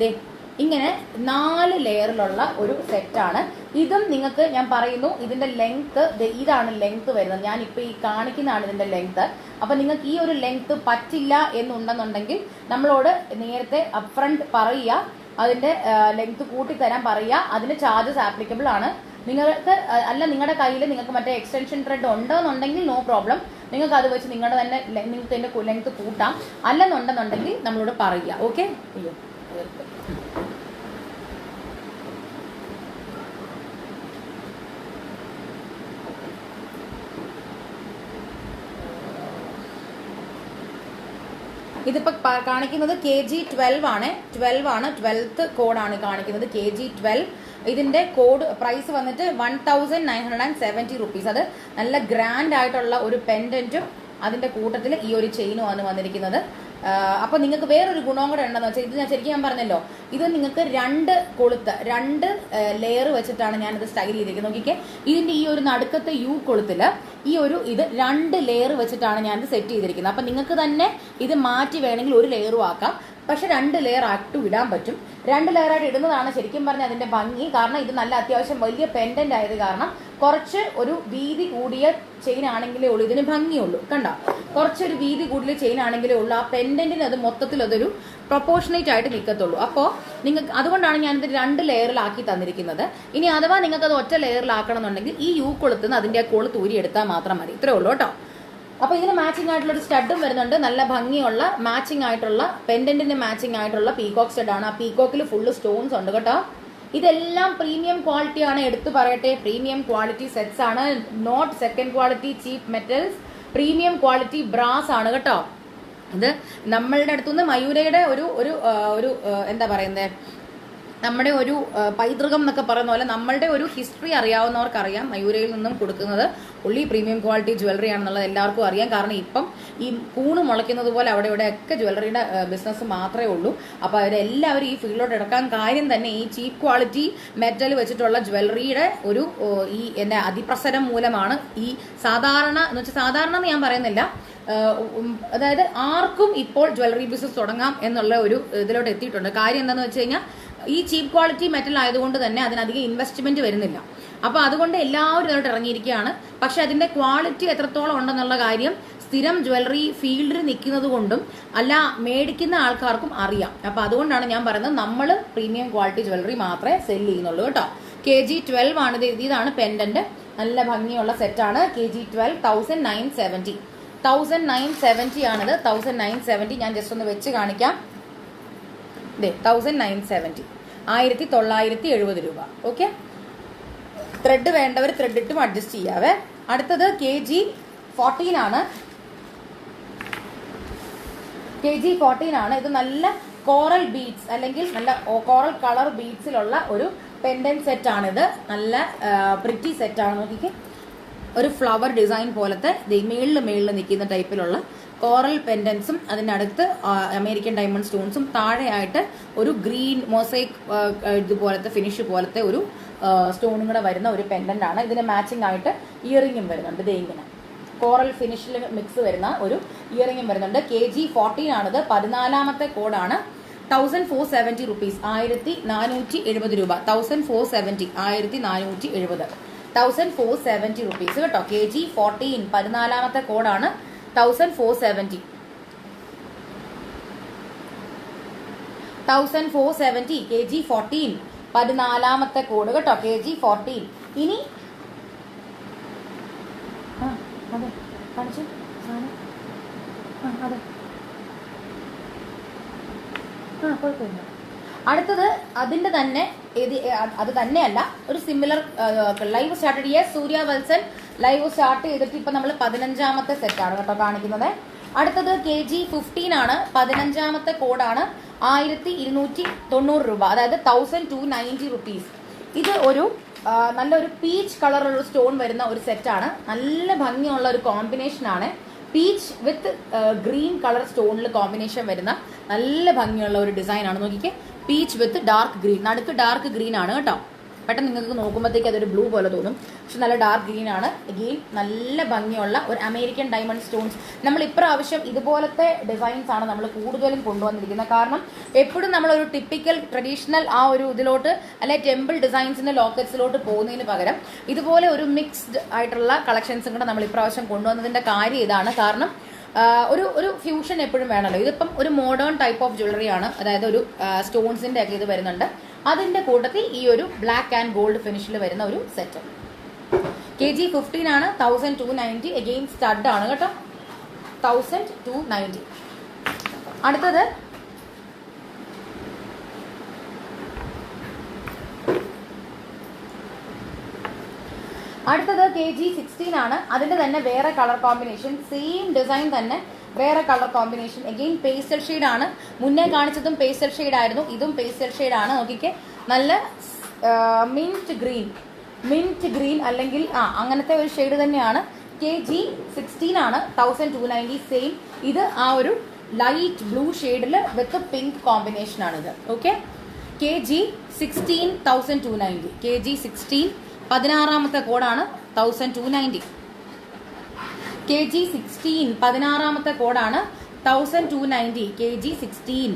ഇങ്ങനെ 4 ലെയറിലുള്ള ഒരു സെറ്റാണ്. ഇതും നിങ്ങൾക്ക് ഞാൻ പറയുന്നു, ഇതിന്റെ ലെങ്ത് ഇതാണ് ലെങ്ത് വരുന്നത്. ഞാൻ ഇപ്പൊ ഈ കാണിക്കുന്നതാണ് ഇതിന്റെ ലെങ്ത്. അപ്പൊ നിങ്ങൾക്ക് ഈ ഒരു ലെങ്ത് പറ്റില്ല എന്നുണ്ടെന്നുണ്ടെങ്കിൽ നമ്മളോട് നേരത്തെ അപ്ഫ്രണ്ട് പറയുക, അതിന്റെ ലെങ്ത് കൂട്ടിത്തരാൻ പറയുക. അതിന് ചാർജസ് ആപ്ലിക്കബിൾ ആണ്. നിങ്ങൾക്ക് അല്ല, നിങ്ങളുടെ കയ്യിൽ നിങ്ങൾക്ക് മറ്റേ എക്സ്റ്റൻഷൻ ത്രെഡ് ഉണ്ടോന്നുണ്ടെങ്കിൽ നോ പ്രോബ്ലം, നിങ്ങൾക്ക് അത് വെച്ച് നിങ്ങളുടെ തന്നെ നിങ്ങൾക്ക് ഇതിന്റെ ലെങ്ത് കൂട്ടാം. അല്ലെന്നുണ്ടെന്നുണ്ടെങ്കിൽ നമ്മളോട് പറയുക. ഓക്കെ. ഇതിപ്പോ കാണിക്കുന്നത് KG12 ആണ്. 12th കോഡാണ് കാണിക്കുന്നത്, KG12. ഇതിന്റെ കോഡ് പ്രൈസ് വന്നിട്ട് 1970 റുപ്പീസ്. അത് നല്ല ഗ്രാൻഡ് ആയിട്ടുള്ള ഒരു പെൻഡന്റും അതിന്റെ കൂട്ടത്തിൽ ഈ ഒരു ചെയിനുമാണ് വന്നിരിക്കുന്നത്. അപ്പൊ നിങ്ങൾക്ക് വേറൊരു ഗുണവും കൂടെ ഉണ്ടെന്ന് വെച്ചാൽ, ഇത് ഞാൻ ശരിക്കും ഞാൻ പറഞ്ഞല്ലോ, ഇത് നിങ്ങൾക്ക് 2 ലെയർ വെച്ചിട്ടാണ് ഞാനിത് സ്റ്റൈൽ ചെയ്തിരിക്കുന്നത്. നോക്കിക്കേ, ഇതിന്റെ ഈ ഒരു നടുക്കത്തെ യു കൊളുത്തില് ഇത് 2 ലെയർ വെച്ചിട്ടാണ് ഞാനിത് സെറ്റ് ചെയ്തിരിക്കുന്നത്. അപ്പൊ നിങ്ങൾക്ക് തന്നെ ഇത് മാറ്റി വേണമെങ്കിൽ ഒരു ലെയറും ആക്കാം. പക്ഷെ 2 ലെയർ ആയിട്ട് ഇടാൻ പറ്റും. 2 ലെയറായിട്ട് ഇടുന്നതാണ് ശരിക്കും പറഞ്ഞാൽ അതിന്റെ ഭംഗി. കാരണം ഇത് നല്ല അത്യാവശ്യം വലിയ പെൻഡന്റ് ആയത് കാരണം കുറച്ച് ഒരു വീതി കൂടിയ ചെയിൻ ആണെങ്കിലേ ഉള്ളൂ ഇതിന് ഭംഗിയുള്ളൂ. കണ്ടോ, കുറച്ചൊരു വീതി കൂടിയ ചെയിൻ ആണെങ്കിലേ ഉള്ളൂ ആ പെൻഡന്റിന് അത് മൊത്തത്തിൽ അതൊരു പ്രൊപ്പോർഷനേറ്റ് ആയിട്ട് നിൽക്കത്തുള്ളൂ. അപ്പോൾ നിങ്ങൾക്ക് അതുകൊണ്ടാണ് ഞാനിത് 2 ലെയറിലാക്കി തന്നിരിക്കുന്നത്. ഇനി അഥവാ നിങ്ങൾക്ക് അത് ഒറ്റ ലെയറിലാക്കണം എന്നുണ്ടെങ്കിൽ ഈ യു കൊളുത്തുനിന്ന് അതിന്റെ കൊളുത്ത് ഊരി എടുത്താൽ മാത്രം മതി. ഇത്രേ ഉള്ളൂ കേട്ടോ. അപ്പൊ ഇതിന് മാച്ചിങ് ആയിട്ടുള്ള ഒരു സ്റ്റഡും വരുന്നുണ്ട്. നല്ല ഭംഗിയുള്ള മാച്ചിങ് ആയിട്ടുള്ള പെൻഡന്റിന് മാച്ചിങ് ആയിട്ടുള്ള പീകോക്ക് സ്റ്റഡാണ്. ആ പീകോക്കിൽ ഫുള്ള് സ്റ്റോൺസ് ഉണ്ട് കേട്ടോ. ഇതെല്ലാം പ്രീമിയം ക്വാളിറ്റി ആണ്, എടുത്തു പറയട്ടെ. പ്രീമിയം ക്വാളിറ്റി സെറ്റ്സ് ആണ്, not second quality cheap metals. Premium quality brass ആണ് കേട്ടോ. ഇത് നമ്മളുടെ അടുത്തുനിന്ന് മയൂരയുടെ ഒരു എന്താ പറയുന്നത്, നമ്മുടെ ഒരു പൈതൃകം എന്നൊക്കെ പറയുന്ന പോലെ നമ്മളുടെ ഒരു ഹിസ്റ്ററി അറിയാവുന്നവർക്കറിയാം മയൂരയിൽ നിന്നും കൊടുക്കുന്നത് ഉള്ളി പ്രീമിയം ക്വാളിറ്റി ജ്വല്ലറി ആണെന്നുള്ളത് എല്ലാവർക്കും അറിയാം. കാരണം ഇപ്പം ഈ കൂണ് മുളയ്ക്കുന്നത് പോലെ അവിടെ ഇവിടെയൊക്കെ ജ്വല്ലറിയുടെ ബിസിനസ് മാത്രമേ ഉള്ളൂ. അപ്പോൾ അവരെല്ലാവരും ഈ ഫീൽഡിലോട്ട് എടുക്കാൻ കാര്യം തന്നെ ഈ ചീപ്പ് ക്വാളിറ്റി മെറ്റൽ വെച്ചിട്ടുള്ള ജ്വല്ലറിയുടെ ഈ എൻ്റെ അതിപ്രസരം മൂലമാണ്. ഈ സാധാരണ എന്ന് വെച്ചാൽ സാധാരണ എന്ന് ഞാൻ പറയുന്നില്ല, അതായത് ആർക്കും ഇപ്പോൾ ജ്വല്ലറി ബിസിനസ് തുടങ്ങാം എന്നുള്ള ഒരു ഇതിലോട്ട് എത്തിയിട്ടുണ്ട്. കാര്യം എന്താണെന്ന് വെച്ച് കഴിഞ്ഞാൽ ഈ ചീപ്പ് ക്വാളിറ്റി മെറ്റൽ ആയതുകൊണ്ട് തന്നെ അതിനധികം ഇൻവെസ്റ്റ്മെന്റ് വരുന്നില്ല. അപ്പോൾ അതുകൊണ്ട് എല്ലാവരും ഇതിലോട്ട് ഇറങ്ങിയിരിക്കുകയാണ്. പക്ഷെ അതിന്റെ ക്വാളിറ്റി എത്രത്തോളം ഉണ്ടെന്നുള്ള കാര്യം സ്ഥിരം ജ്വല്ലറി ഫീൽഡിൽ നിൽക്കുന്നത് കൊണ്ടും അല്ല മേടിക്കുന്ന ആൾക്കാർക്കും അറിയാം. അപ്പോൾ അതുകൊണ്ടാണ് ഞാൻ പറയുന്നത് നമ്മൾ പ്രീമിയം ക്വാളിറ്റി ജ്വല്ലറി മാത്രമേ സെല് ചെയ്യുന്നുള്ളൂ കേട്ടോ. KG12 ആണ് ഇത്. ഇതാണ് പെൻഡന്റ്, നല്ല ഭംഗിയുള്ള സെറ്റാണ്. KG12 1970 ആണിത്. 1970 ഞാൻ ജസ്റ്റ് ഒന്ന് വെച്ച് കാണിക്കാം. 1970 1970 രൂപ. ഓക്കെ, ത്രെഡ് വേണ്ടവർ ത്രെഡ് ഇട്ടും അഡ്ജസ്റ്റ് ചെയ്യാവേ. അടുത്തത് KG14 ആണ്. KG14 ആണ്. ഇത് നല്ല കോറൽ ബീഡ്സ് അല്ലെങ്കിൽ നല്ല കോറൽ കളർ ബീഡ്സിലുള്ള ഒരു പെൻഡന്റ് സെറ്റ് ആണിത്. നല്ല പ്രിറ്റി സെറ്റ് ആണ്. നോക്കിക്കേ, ഒരു ഫ്ലവർ ഡിസൈൻ പോലത്തെ മേളിൽ നിൽക്കുന്ന ടൈപ്പിലുള്ള കോറൽ പെൻഡൻസും അതിനടുത്ത് അമേരിക്കൻ ഡയമണ്ട് സ്റ്റോൺസും താഴെയായിട്ട് ഒരു ഗ്രീൻ മൊസൈക്ക് ഇതുപോലത്തെ ഫിനിഷ് പോലത്തെ ഒരു സ്റ്റോണും കൂടെ വരുന്ന ഒരു പെൻഡന്റ് ആണ്. ഇതിന് മാച്ചിങ് ആയിട്ട് ഇയറിംഗും വരുന്നുണ്ട്. ഇത് ഇങ്ങനെ കോറൽ ഫിനിഷിൽ മിക്സ് വരുന്ന ഒരു ഇയറിംഗും വരുന്നുണ്ട്. KG14 ആണിത്. 14ാമത്തെ കോഡാണ്. 1470 റുപ്പീസ്, 1470 രൂപ. 1470 1470 1470 റുപ്പീസ് കേട്ടോ. KG14 14ാമത്തെ കോഡാണ്. 1470 KG14 14ാമത്തെ കോഡ് കേട്ടോ. KG14. ഇനി അതെ കാണിച്ചു അതെ കുഴപ്പമില്ല. അടുത്തത് അതിന്റെ തന്നെ അത് തന്നെയല്ല, ഒരു സിമിലർ ലൈവ് സ്റ്റാർട്ട് ചെയ്യ സൂര്യ വത്സൻ ലൈവ് സ്റ്റാർട്ട് ചെയ്തിട്ട് ഇപ്പൊ നമ്മൾ 15ാമത്തെ സെറ്റാണ് കേട്ടോ കാണിക്കുന്നത്. അടുത്തത് KG15 ആണ്. 15ാമത്തെ കോഡാണ്. 1290 രൂപ, അതായത് 1290 റുപ്പീസ്. ഇത് ഒരു നല്ലൊരു പീച്ച് കളറുള്ള സ്റ്റോൺ വരുന്ന ഒരു സെറ്റാണ്. നല്ല ഭംഗിയുള്ള ഒരു കോമ്പിനേഷൻ ആണ്. പീച്ച് വിത്ത് ഗ്രീൻ കളർ സ്റ്റോണിൽ കോമ്പിനേഷൻ വരുന്ന നല്ല ഭംഗിയുള്ള ഒരു ഡിസൈൻ ആണ്. നോക്കിക്കേ, പീച്ച് വിത്ത് ഡാർക്ക് ഗ്രീൻ, നടുക്ക് ഡാർക്ക് ഗ്രീൻ ആണ് കേട്ടോ. പെട്ടെന്ന് നിങ്ങൾക്ക് നോക്കുമ്പോഴത്തേക്ക് അതൊരു ബ്ലൂ പോലെ തോന്നും, പക്ഷെ നല്ല ഡാർക്ക് ഗ്രീൻ ആണ്. എഗെയിൻ നല്ല ഭംഗിയുള്ള ഒരു അമേരിക്കൻ ഡയമണ്ട് സ്റ്റോൺസ്. നമ്മൾ ഇപ്രാവശ്യം ഇതുപോലത്തെ ഡിസൈൻസ് ആണ് നമ്മൾ കൂടുതലും കൊണ്ടുവന്നിരിക്കുന്നത്. കാരണം എപ്പോഴും നമ്മളൊരു ടിപ്പിക്കൽ ട്രഡീഷണൽ ആ ഒരു ഇതിലോട്ട് അല്ലെ ടെമ്പിൾ ഡിസൈൻസിന്റെ ലോക്കറ്റ്സിലോട്ട് പോകുന്നതിന് പകരം ഇതുപോലെ ഒരു മിക്സ്ഡ് ആയിട്ടുള്ള കളക്ഷൻസും കൂടെ നമ്മൾ ഇപ്രാവശ്യം കൊണ്ടുവന്നതിന്റെ കാര്യം ഇതാണ്. കാരണം ഒരു ഫ്യൂഷൻ എപ്പോഴും വേണമല്ലോ. ഇതിപ്പം ഒരു മോഡേൺ ടൈപ്പ് ഓഫ് ജ്വല്ലറി ആണ്, അതായത് ഒരു സ്റ്റോൺസിന്റെ ഒക്കെ ഇത് വരുന്നുണ്ട്. അതിന്റെ കൂട്ടത്തിൽ ഈ ഒരു ബ്ലാക്ക് ആൻഡ് ഗോൾഡ് ഫിനിഷിൽ വരുന്ന ഒരു സെറ്റ്. kg 15 ആണ്, 1290. അഗെയിൻ സ്റ്റഡ് ആണ് കേട്ടോ, 1290. അടുത്തത് kg 16 ആണ്. അതിന്റെ തന്നെ വേറെ കളർ കോമ്പിനേഷൻ, സെയിം ഡിസൈൻ തന്നെ വേറെ colour combination. Again pastel shade ആണ്. മുന്നേ കാണിച്ചതും പേസ്റ്റൽ ഷെയ്ഡ് ആയിരുന്നു, ഇതും പേസ്റ്റൽ ഷെയ്ഡ് ആണ്. നോക്കിക്കേ, നല്ല മിന്റ് ഗ്രീൻ അല്ലെങ്കിൽ അങ്ങനത്തെ ഒരു ഷെയ്ഡ് തന്നെയാണ്. kg 16 ആണ്, 1290. സെയിം, ഇത് ആ ഒരു ലൈറ്റ് ബ്ലൂ ഷെയ്ഡിൽ വിത്ത് പിങ്ക് കോമ്പിനേഷൻ ആണിത്. Okay, kg 16 1290. kg 16 16ാമത്തെ കോഡാണ് 1290. kg 16 16ാമത്തെ കോഡാണ് 1290. kg 16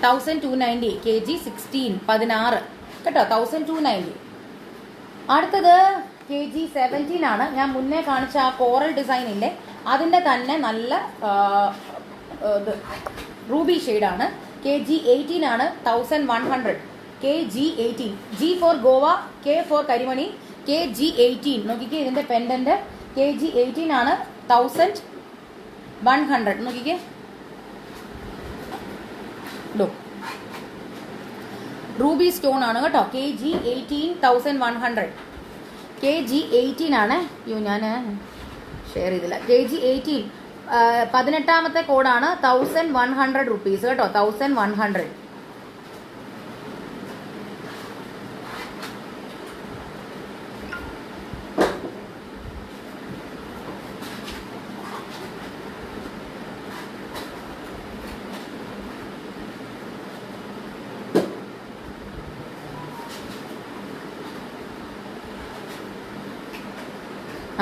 1290. kg 16 16 കേട്ടോ, 1290. അടുത്തത് kg 17 ആണ്. ഞാൻ മുന്നേ കാണിച്ച ആ കോറൽ ഡിസൈൻ ഇല്ലേ, അതിന്റെ തന്നെ നല്ല റൂബി ഷെയ്ഡാണ്. kg 18 ആണ്, 1100. kg 18. G for Goa, K for കരിമണി. kg 18. നോക്കിക്കേ, ഇതിന്റെ പെൻഡന്റ് kg 18 ആണ്, 1100. നോക്കിക്കേ, റൂബി സ്റ്റോൺ ആണ് കേട്ടോ. kg 18 1100. kg 18 ആണ്. ഞാൻ ഷെയർ ചെയ്തില്ല. kg 18 18ാമത്തെ കോഡാണ് 1100 റുപ്പീസ് കേട്ടോ, 1100.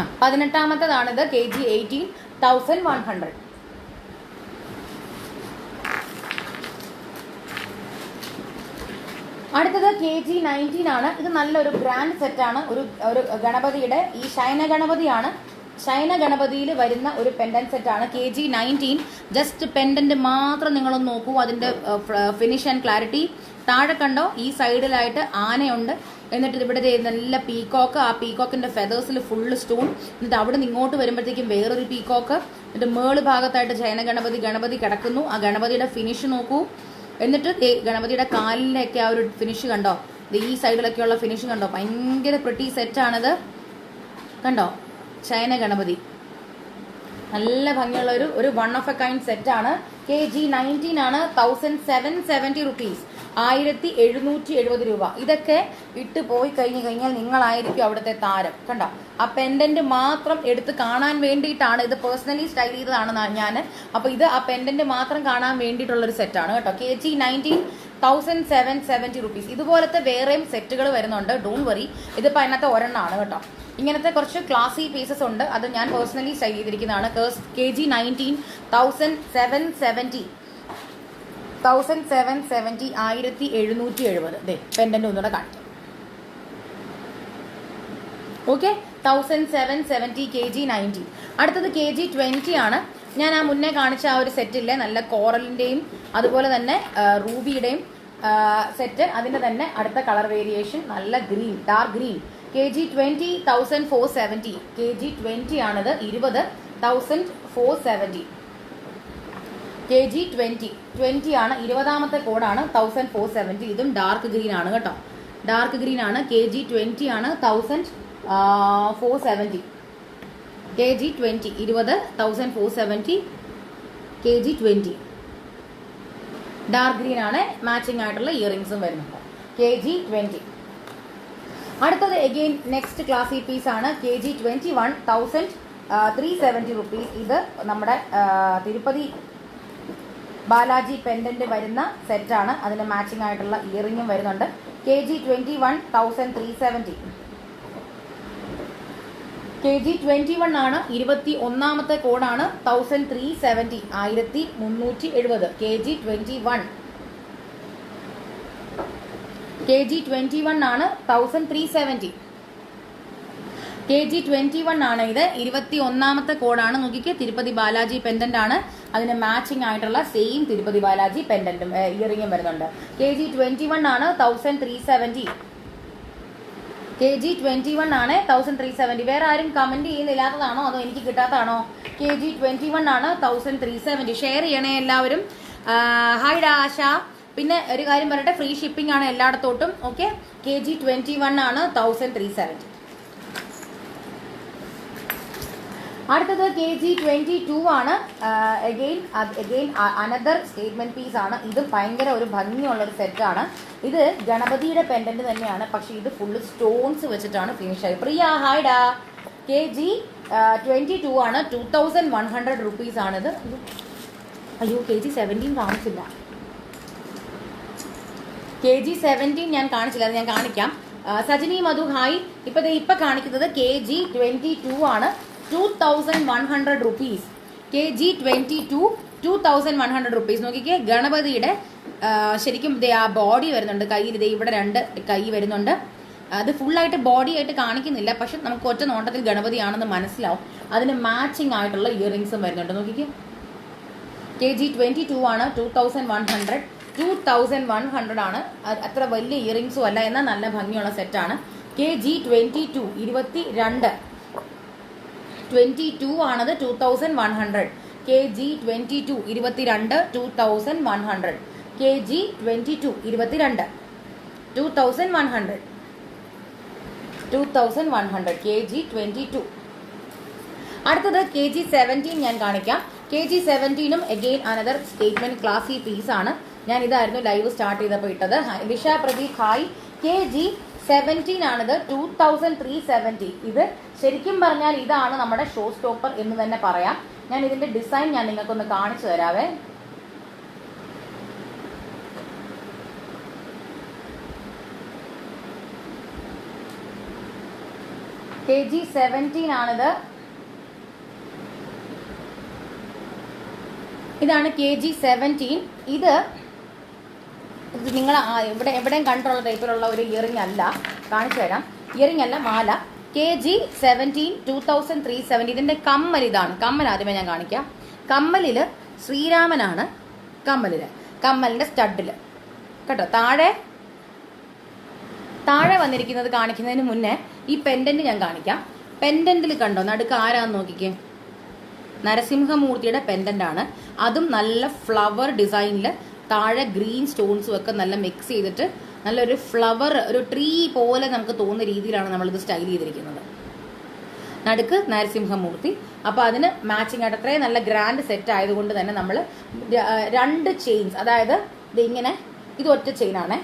ആ 18ാമത്തേതാണിത്. kg 18 1100. അടുത്തത് kg 19 ആണ്. ഇത് നല്ലൊരു ഗ്രാൻഡ് സെറ്റാണ്. ഒരു ഗണപതിയുടെ ഈ ശയന ഗണപതിയാണ്. ശയന ഗണപതിയിൽ വരുന്ന ഒരു പെൻഡന്റ് സെറ്റാണ്. kg 19. ജസ്റ്റ് പെൻഡന്റ് മാത്രം നിങ്ങളൊന്ന് നോക്കൂ, അതിന്റെ ഫിനിഷ് ആൻഡ് ക്ലാരിറ്റി. താഴെ കണ്ടോ, ഈ സൈഡിലായിട്ട് ആനയുണ്ട്, എന്നിട്ട് ഇവിടെ നല്ല പീക്കോക്ക്, ആ പീക്കോക്കിന്റെ ഫെതേഴ്സിൽ ഫുള്ള് സ്റ്റോൺ, എന്നിട്ട് അവിടെ നിന്ന് ഇങ്ങോട്ട് വരുമ്പോഴത്തേക്കും വേറൊരു പീക്കോക്ക്, എന്നിട്ട് മേള് ഭാഗത്തായിട്ട് ശയന ഗണപതി കിടക്കുന്നു. ആ ഗണപതിയുടെ ഫിനിഷ് നോക്കൂ. എന്നിട്ട് ഗണപതിയുടെ കാലിലൊക്കെ ആ ഒരു ഫിനിഷ് കണ്ടോ, ഈ സൈഡിലൊക്കെയുള്ള ഫിനിഷ് കണ്ടോ, ഭയങ്കര പ്രിട്ടി സെറ്റാണിത്. കണ്ടോ, ശയന ഗണപതി നല്ല ഭംഗിയുള്ള ഒരു വൺ ഓഫ് എ കൈൻഡ് സെറ്റാണ്. kg 19 ആണ്, 1770 റുപ്പീസ്, 1770 രൂപ. ഇതൊക്കെ ഇട്ട് പോയി കഴിഞ്ഞാൽ നിങ്ങളായിരിക്കും അവിടുത്തെ താരം. കണ്ടോ, ആ പെൻഡന്റ് മാത്രം എടുത്ത് കാണാൻ വേണ്ടിയിട്ടാണ് ഇത്. പേഴ്സണലി സ്റ്റൈൽ ചെയ്തതാണ് ഞാൻ. അപ്പൊ ഇത് ആ പെൻഡന്റ് മാത്രം കാണാൻ വേണ്ടിയിട്ടുള്ളൊരു സെറ്റാണ് കേട്ടോ. kg 19 1770 rupees. ഇതുപോലത്തെ വേറെയും സെറ്റുകൾ വരുന്നുണ്ട്, ഡോണ്ട് വറി. ഇതിപ്പോൾ അതിനകത്ത് ഒരെണ്ണമാണ് കേട്ടോ. ഇങ്ങനത്തെ കുറച്ച് ക്ലാസി പീസസ് ഉണ്ട്, അത് ഞാൻ പേഴ്സണലി സ്റ്റൈൽ ചെയ്തിരിക്കുന്നതാണ്. kg 19 1770 1770 ദേ പെൻഡന്റ് ഒന്നുകൂടെ കാണിക്കാം. Okay, 1770 kg 19. അടുത്തത് kg 20 ആണ്. ഞാൻ ആ മുന്നേ കാണിച്ച ആ ഒരു സെറ്റില്ലേ, നല്ല കോറലിന്റെയും അതുപോലെ തന്നെ റൂബിയുടെയും സെറ്റ്, അതിന്റെ തന്നെ അടുത്ത കളർ വേരിയേഷൻ നല്ല green, dark green. kg 20 1470. kg 20 ആണിത്, 20 1470. kg 20 ആണ്, 20ാമത്തെ കോഡാണ് 1470. ഇതും ഡാർക്ക് ഗ്രീൻ ആണ് കേട്ടോ, ഡാർക്ക് ഗ്രീൻ ആണ്. kg 20 ആണ്, 1470. kg 20 20 1470. kg 20 ഡാർക്ക് ഗ്രീൻ ആണ്. മാച്ചിങ് ആയിട്ടുള്ള ഇയറിംഗ്സും വരുന്നുണ്ട്. kg 20. അടുത്തത് എഗെയിൻ നെക്സ്റ്റ് ക്ലാസി പീസ് ആണ്. kg 21 1370 rupees. ഇത് നമ്മുടെ തിരുപ്പതി ബാലാജി പെൻഡന്റ് വരുന്ന സെറ്റാണ്. അതിന് മാച്ചിങ് ആയിട്ടുള്ള ഇയറിംഗും വരുന്നുണ്ട്. KG21 1370. KG21 ആണ്. 21ാമത്തെ കോഡാണ് 1370, 1370. KG21 ആണ് 1370. KG21 ആണ് ഇത്. 21ാമത്തെ കോഡാണ്. നോക്കിക്കേ, തിരുപ്പതി ബാലാജി പെൻഡന്റ് ആണ്. അതിന് മാച്ചിങ് ആയിട്ടുള്ള സെയിം തിരുപ്പതി ബാലാജി പെൻഡന്റും ഇയറിംഗും വരുന്നുണ്ട്. KG21 ആണ് 1370. KG21 ആണ് 1370. വേറെ ആരും കമന്റ് ചെയ്യുന്നില്ലാത്തതാണോ അതോ എനിക്ക് കിട്ടാത്തതാണോ? KG21 ആണ് 1370. ഷെയർ ചെയ്യണേ എല്ലാവരും. ഹായ് ആശ. പിന്നെ ഒരു കാര്യം പറയട്ടെ, ഫ്രീ ഷിപ്പിംഗ് ആണ് എല്ലായിടത്തോട്ടും. ഓക്കെ, KG21 ആണ് 1370. അടുത്തത് KG22 ആണ്. അഗെയിൻ അനദർ സ്റ്റേറ്റ്മെന്റ് പീസ് ആണ്. ഇത് ഭയങ്കര ഒരു ഭംഗിയുള്ള ഒരു സെറ്റാണ്. ഇത് ഗണപതിയുടെ പെൻഡന്റ് തന്നെയാണ്, പക്ഷെ ഇത് ഫുള്ള് സ്റ്റോൺസ് വെച്ചിട്ടാണ് ഫിനിഷ് ആയത്. പ്രിയ ഹായ്ഡാ. KG22 ആണ്. 2100 റുപ്പീസ് ആണിത്. അയ്യോ, KG17 കാണിച്ചില്ല. KG17 ഞാൻ കാണിച്ചില്ല, അത് ഞാൻ കാണിക്കാം. സജിനി മധു ഹായ്. ഇപ്പൊ കാണിക്കുന്നത് KG22 ആണ്. 2100 റുപ്പീസ്. KG22 2100 rupees. നോക്കിക്കേ, ഗണപതിയുടെ ശരിക്കും ആ ബോഡി വരുന്നുണ്ട് കയ്യിൽ. ഇതേ ഇവിടെ 2 കൈ വരുന്നുണ്ട്. അത് ഫുള്ളായിട്ട് ബോഡി ആയിട്ട് കാണിക്കുന്നില്ല, പക്ഷെ നമുക്ക് ഒറ്റ നോട്ടത്തിൽ ഗണപതിയാണെന്ന് മനസ്സിലാവും. അതിന് മാച്ചിങ് ആയിട്ടുള്ള ഇയറിംഗ്സും വരുന്നുണ്ട്. നോക്കിക്കേ, KG22 ആണ്. 2100 ആണ്. അത്ര വലിയ ഇയറിംഗ്സും അല്ല, എന്നാൽ നല്ല ഭംഗിയുള്ള സെറ്റാണ്. KG22 22 ആണത്. 2100. KG22 22 2100. KG22 22 2100. KG22. അടുത്തത് KG17 ഞാൻ കാണിക്കാം. KG17 again another statement classy piece ആണ്. ഞാൻ ഇതായിരുന്നു ലൈവ് സ്റ്റാർട്ട് ചെയ്തപ്പോൾ ഇട്ടത്. വിഷ പ്രദീപ് ഹായ്. KG17 ആണിത്. 2370. ഇത് ശരിക്കും പറഞ്ഞാൽ ഇതാണ് നമ്മുടെ ഷോ സ്റ്റോപ്പർ എന്ന് തന്നെ പറയാം. ഞാൻ ഇതിന്റെ ഡിസൈൻ ഞാൻ നിങ്ങൾക്കൊന്ന് കാണിച്ചു തരാവേ. KG17 ആണിത്. ഇതാണ് KG17. ഇത് നിങ്ങൾ എവിടെയും കണ്ടിട്ടുള്ള ടൈപ്പിലുള്ള ഒരു ഇയറിംഗ് അല്ല. കാണിച്ചു തരാം. ഇയറിംഗ് അല്ല, മാല. KG17 2370. ഇതിന്റെ കമ്മൽ ഇതാണ്. കമ്മൽ ആദ്യമേ ഞാൻ കാണിക്കാം. കമ്മലില് ശ്രീരാമനാണ്. കമ്മലിന്റെ സ്റ്റഡില് കേട്ടോ. താഴെ വന്നിരിക്കുന്നത് കാണിക്കുന്നതിന് മുന്നേ ഈ പെൻഡന്റ് ഞാൻ കാണിക്കാം. പെൻഡന്റിൽ കണ്ടോ, നടുക്ക് ആരാന്ന് നോക്കിക്കേ. നരസിംഹമൂർത്തിയുടെ പെൻഡന്റ് ആണ്. അതും നല്ല ഫ്ലവർ ഡിസൈനിൽ താഴെ ഗ്രീൻ സ്റ്റോൺസും ഒക്കെ നല്ല മിക്സ് ചെയ്തിട്ട് നല്ലൊരു ഫ്ലവർ, ഒരു ട്രീ പോലെ നമുക്ക് തോന്നുന്ന രീതിയിലാണ് നമ്മളിത് സ്റ്റൈൽ ചെയ്തിരിക്കുന്നത്. നടുക്ക് നരസിംഹമൂർത്തി. അപ്പോൾ അതിന് മാച്ചിങ് ആയിട്ട് അത്രയും നല്ല ഗ്രാൻഡ് സെറ്റ് ആയതുകൊണ്ട് തന്നെ നമ്മൾ 2 ചെയിൻസ്, അതായത് ഇതിങ്ങനെ, ഇത് ഒറ്റ ചെയിനാണ്,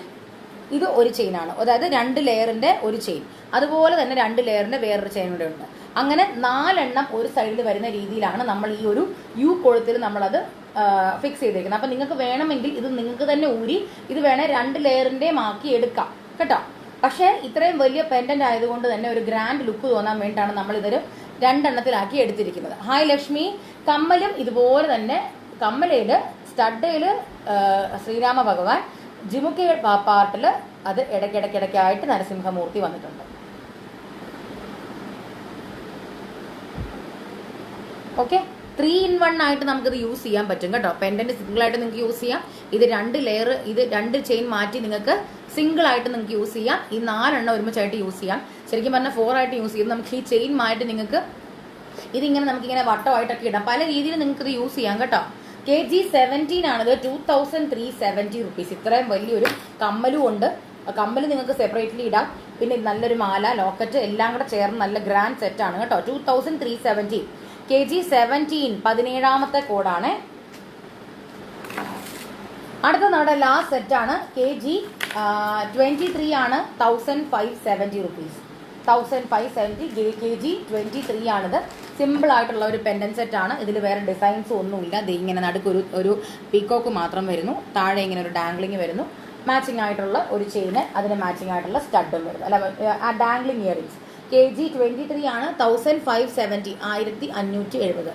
ഇത് ഒരു ചെയിനാണ്. അതായത് 2 ലെയറിന്റെ ഒരു ചെയിൻ, അതുപോലെ തന്നെ 2 ലെയറിന്റെ വേറൊരു ചെയിൻ കൂടെ ഉണ്ട്. അങ്ങനെ 4 എണ്ണം ഒരു സൈഡിൽ വരുന്ന രീതിയിലാണ് നമ്മൾ ഈ ഒരു യു കൊളുത്തിൽ നമ്മളത് ഫിക്സ് ചെയ്തേക്കുന്നത്. അപ്പം നിങ്ങൾക്ക് വേണമെങ്കിൽ ഇത് നിങ്ങൾക്ക് തന്നെ ഊരി ഇത് വേണേൽ 2 ലെയറിൻ്റെയും ആക്കി എടുക്കാം കേട്ടോ. പക്ഷേ ഇത്രയും വലിയ പെൻഡന്റ് ആയതുകൊണ്ട് തന്നെ ഒരു ഗ്രാൻഡ് ലുക്ക് തോന്നാൻ വേണ്ടിയിട്ടാണ് നമ്മൾ ഇതൊരു 2 എണ്ണത്തിലാക്കി എടുത്തിരിക്കുന്നത്. ഹായ് ലക്ഷ്മി. കമ്മലും ഇതുപോലെ തന്നെ, കമ്മലയില് സ്റ്റഡയില് ശ്രീരാമ ഭഗവാൻ, ജിമുക്കി പാർട്ടില് അത് ഇടയ്ക്കിടയ്ക്കായിട്ട് നരസിംഹമൂർത്തി വന്നിട്ടുണ്ട്. ഓക്കെ, 3 in 1 ആയിട്ട് നമുക്കിത് യൂസ് ചെയ്യാൻ പറ്റും കേട്ടോ. പെൻഡന്റ് സിംഗിൾ ആയിട്ട് നിങ്ങൾക്ക് യൂസ് ചെയ്യാം. ഇത് 2 ലെയർ, ഇത് 2 ചെയിൻ മാറ്റി നിങ്ങൾക്ക് സിംഗിൾ ആയിട്ട് നിങ്ങൾക്ക് യൂസ് ചെയ്യാം. ഈ 4 എണ്ണം ഒരുമിച്ചായിട്ട് യൂസ് ചെയ്യാം. ശരിക്കും പറഞ്ഞാൽ 4 ആയിട്ട് യൂസ് ചെയ്ത് നമുക്ക് ഈ ചെയിൻ മാറ്റി നിങ്ങൾക്ക് ഇതിങ്ങനെ നമുക്കിങ്ങനെ വട്ടമായിട്ടൊക്കെ ഇടാം. പല രീതിയിൽ നിങ്ങൾക്ക് ഇത് യൂസ് ചെയ്യാം കേട്ടോ. KG17 ആണിത്. 2370 റുപ്പീസ്. ഇത്രയും വലിയൊരു കമ്മലും ഉണ്ട്. കമ്മൽ നിങ്ങൾക്ക് സെപ്പറേറ്റ്ലി ഇടാം. പിന്നെ നല്ലൊരു മാല, ലോക്കറ്റ് എല്ലാം കൂടെ ചേർന്ന് നല്ല ഗ്രാൻഡ് സെറ്റ് ആണ് കേട്ടോ. 2370. KG17 17ാമത്തെ കോഡാണ്. അടുത്ത നമ്മുടെ ലാസ്റ്റ് സെറ്റ് ആണ്. KG23 ആണ്. 1570 റുപ്പീസ്. 1570 kg 23 ആണിത്. സിമ്പിൾ ആയിട്ടുള്ള ഒരു പെൻഡൻ സെറ്റ് ആണ്. ഇതിൽ വേറെ ഡിസൈൻസും ഒന്നുമില്ല. ഇത് ഇങ്ങനെ നടുക്കൊരു ഒരു പീക്കോക്ക് മാത്രം വരുന്നു, താഴെ ഇങ്ങനെ ഒരു ഡാംഗ്ലിങ് വരുന്നു, മാച്ചിങ് ആയിട്ടുള്ള ഒരു ചെയിന്, അതിന് മാച്ചിങ് ആയിട്ടുള്ള സ്റ്റഡും വരുന്നു, അല്ല ആ ഡാംഗ്ലിങ് ഇയറിങ്സ്. kg 23 ആണ്. 1570 1570.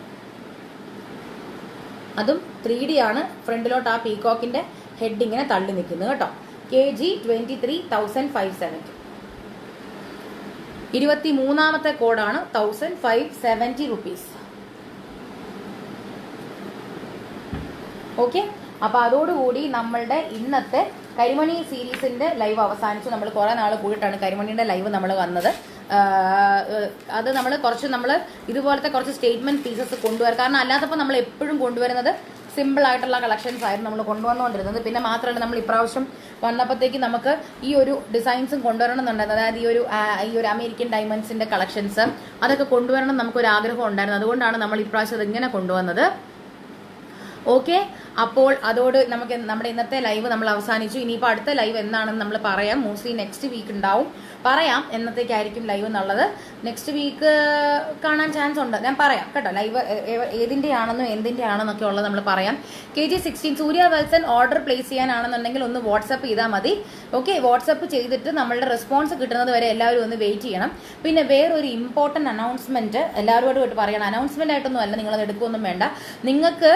അതും 3D ആണ്. ഫ്രണ്ടിലോട്ട് ആ പീകോക്കിന്റെ ഹെഡ് ഇങ്ങനെ തള്ളി നിൽക്കുന്നു കേട്ടോ. kg 23 1570. 23ാമത്തെ കോഡാണ് 1570 റുപ്പീസ്. ഓക്കെ, അപ്പൊ അതോടുകൂടി നമ്മളുടെ ഇന്നത്തെ കരിമണി സീരീസിന്റെ ലൈവ് അവസാനിച്ചു. നമ്മൾ കുറെ നാൾ കൂടിയിട്ടാണ് കരിമണിയുടെ ലൈവ് നമ്മൾ വന്നത്. അത് നമ്മൾ ഇതുപോലത്തെ കുറച്ച് സ്റ്റേറ്റ്മെന്റ് പീസസ് കൊണ്ടുവരാം. കാരണം അല്ലാത്തപ്പോൾ നമ്മൾ എപ്പോഴും കൊണ്ടുവരുന്നത് സിമ്പിൾ ആയിട്ടുള്ള കളക്ഷൻസ് ആയിരുന്നു നമ്മൾ കൊണ്ടുവന്നുകൊണ്ടിരുന്നത്. പിന്നെ മാത്രമല്ല, നമ്മൾ ഇപ്രാവശ്യം വന്നപ്പോഴത്തേക്ക് നമുക്ക് ഈ ഒരു ഡിസൈൻസും കൊണ്ടുവരണം എന്നുണ്ടായിരുന്നു. അതായത് ഈ ഒരു അമേരിക്കൻ ഡയമണ്ട്സിന്റെ കളക്ഷൻസ് അതൊക്കെ കൊണ്ടുവരണം നമുക്കൊരു ആഗ്രഹം ഉണ്ടായിരുന്നു. അതുകൊണ്ടാണ് നമ്മൾ ഇപ്രാവശ്യം അത് ഇങ്ങനെ കൊണ്ടുവന്നത്. ഓക്കെ, അപ്പോൾ അതോട് നമുക്ക് നമ്മുടെ ഇന്നത്തെ ലൈവ് നമ്മൾ അവസാനിച്ചു. ഇനിയിപ്പോൾ അടുത്ത ലൈവ് എന്നാണെന്ന് നമ്മൾ പറയാം. മോസ്റ്റ്ലി നെക്സ്റ്റ് വീക്ക് ഉണ്ടാവും. പറയാം എന്നത്തേക്കായിരിക്കും ലൈവ് എന്നുള്ളത്. നെക്സ്റ്റ് വീക്ക് കാണാൻ ചാൻസ് ഉണ്ട്, ഞാൻ പറയാം കേട്ടോ. ലൈവ് ഏതിൻ്റെ ആണെന്നും എന്തിൻ്റെ ആണെന്നൊക്കെ ഉള്ളത് നമ്മൾ പറയാം. kg 16 സൂര്യ വെൽസൺ ഓർഡർ പ്ലേസ് ചെയ്യാനാണെന്നുണ്ടെങ്കിൽ ഒന്ന് വാട്സപ്പ് ചെയ്താൽ മതി. ഓക്കെ, വാട്സപ്പ് ചെയ്തിട്ട് നമ്മളുടെ റെസ്പോൺസ് കിട്ടുന്നത് വരെ എല്ലാവരും ഒന്ന് വെയിറ്റ് ചെയ്യണം. പിന്നെ വേറൊരു ഇമ്പോർട്ടൻറ്റ് അനൗൺസ്മെന്റ് എല്ലാവരോടുമായിട്ട് പറയണം. അനൗൺസ്മെന്റ് ആയിട്ടൊന്നും അല്ല, നിങ്ങളത് എടുക്കുകയൊന്നും വേണ്ട. നിങ്ങൾക്ക്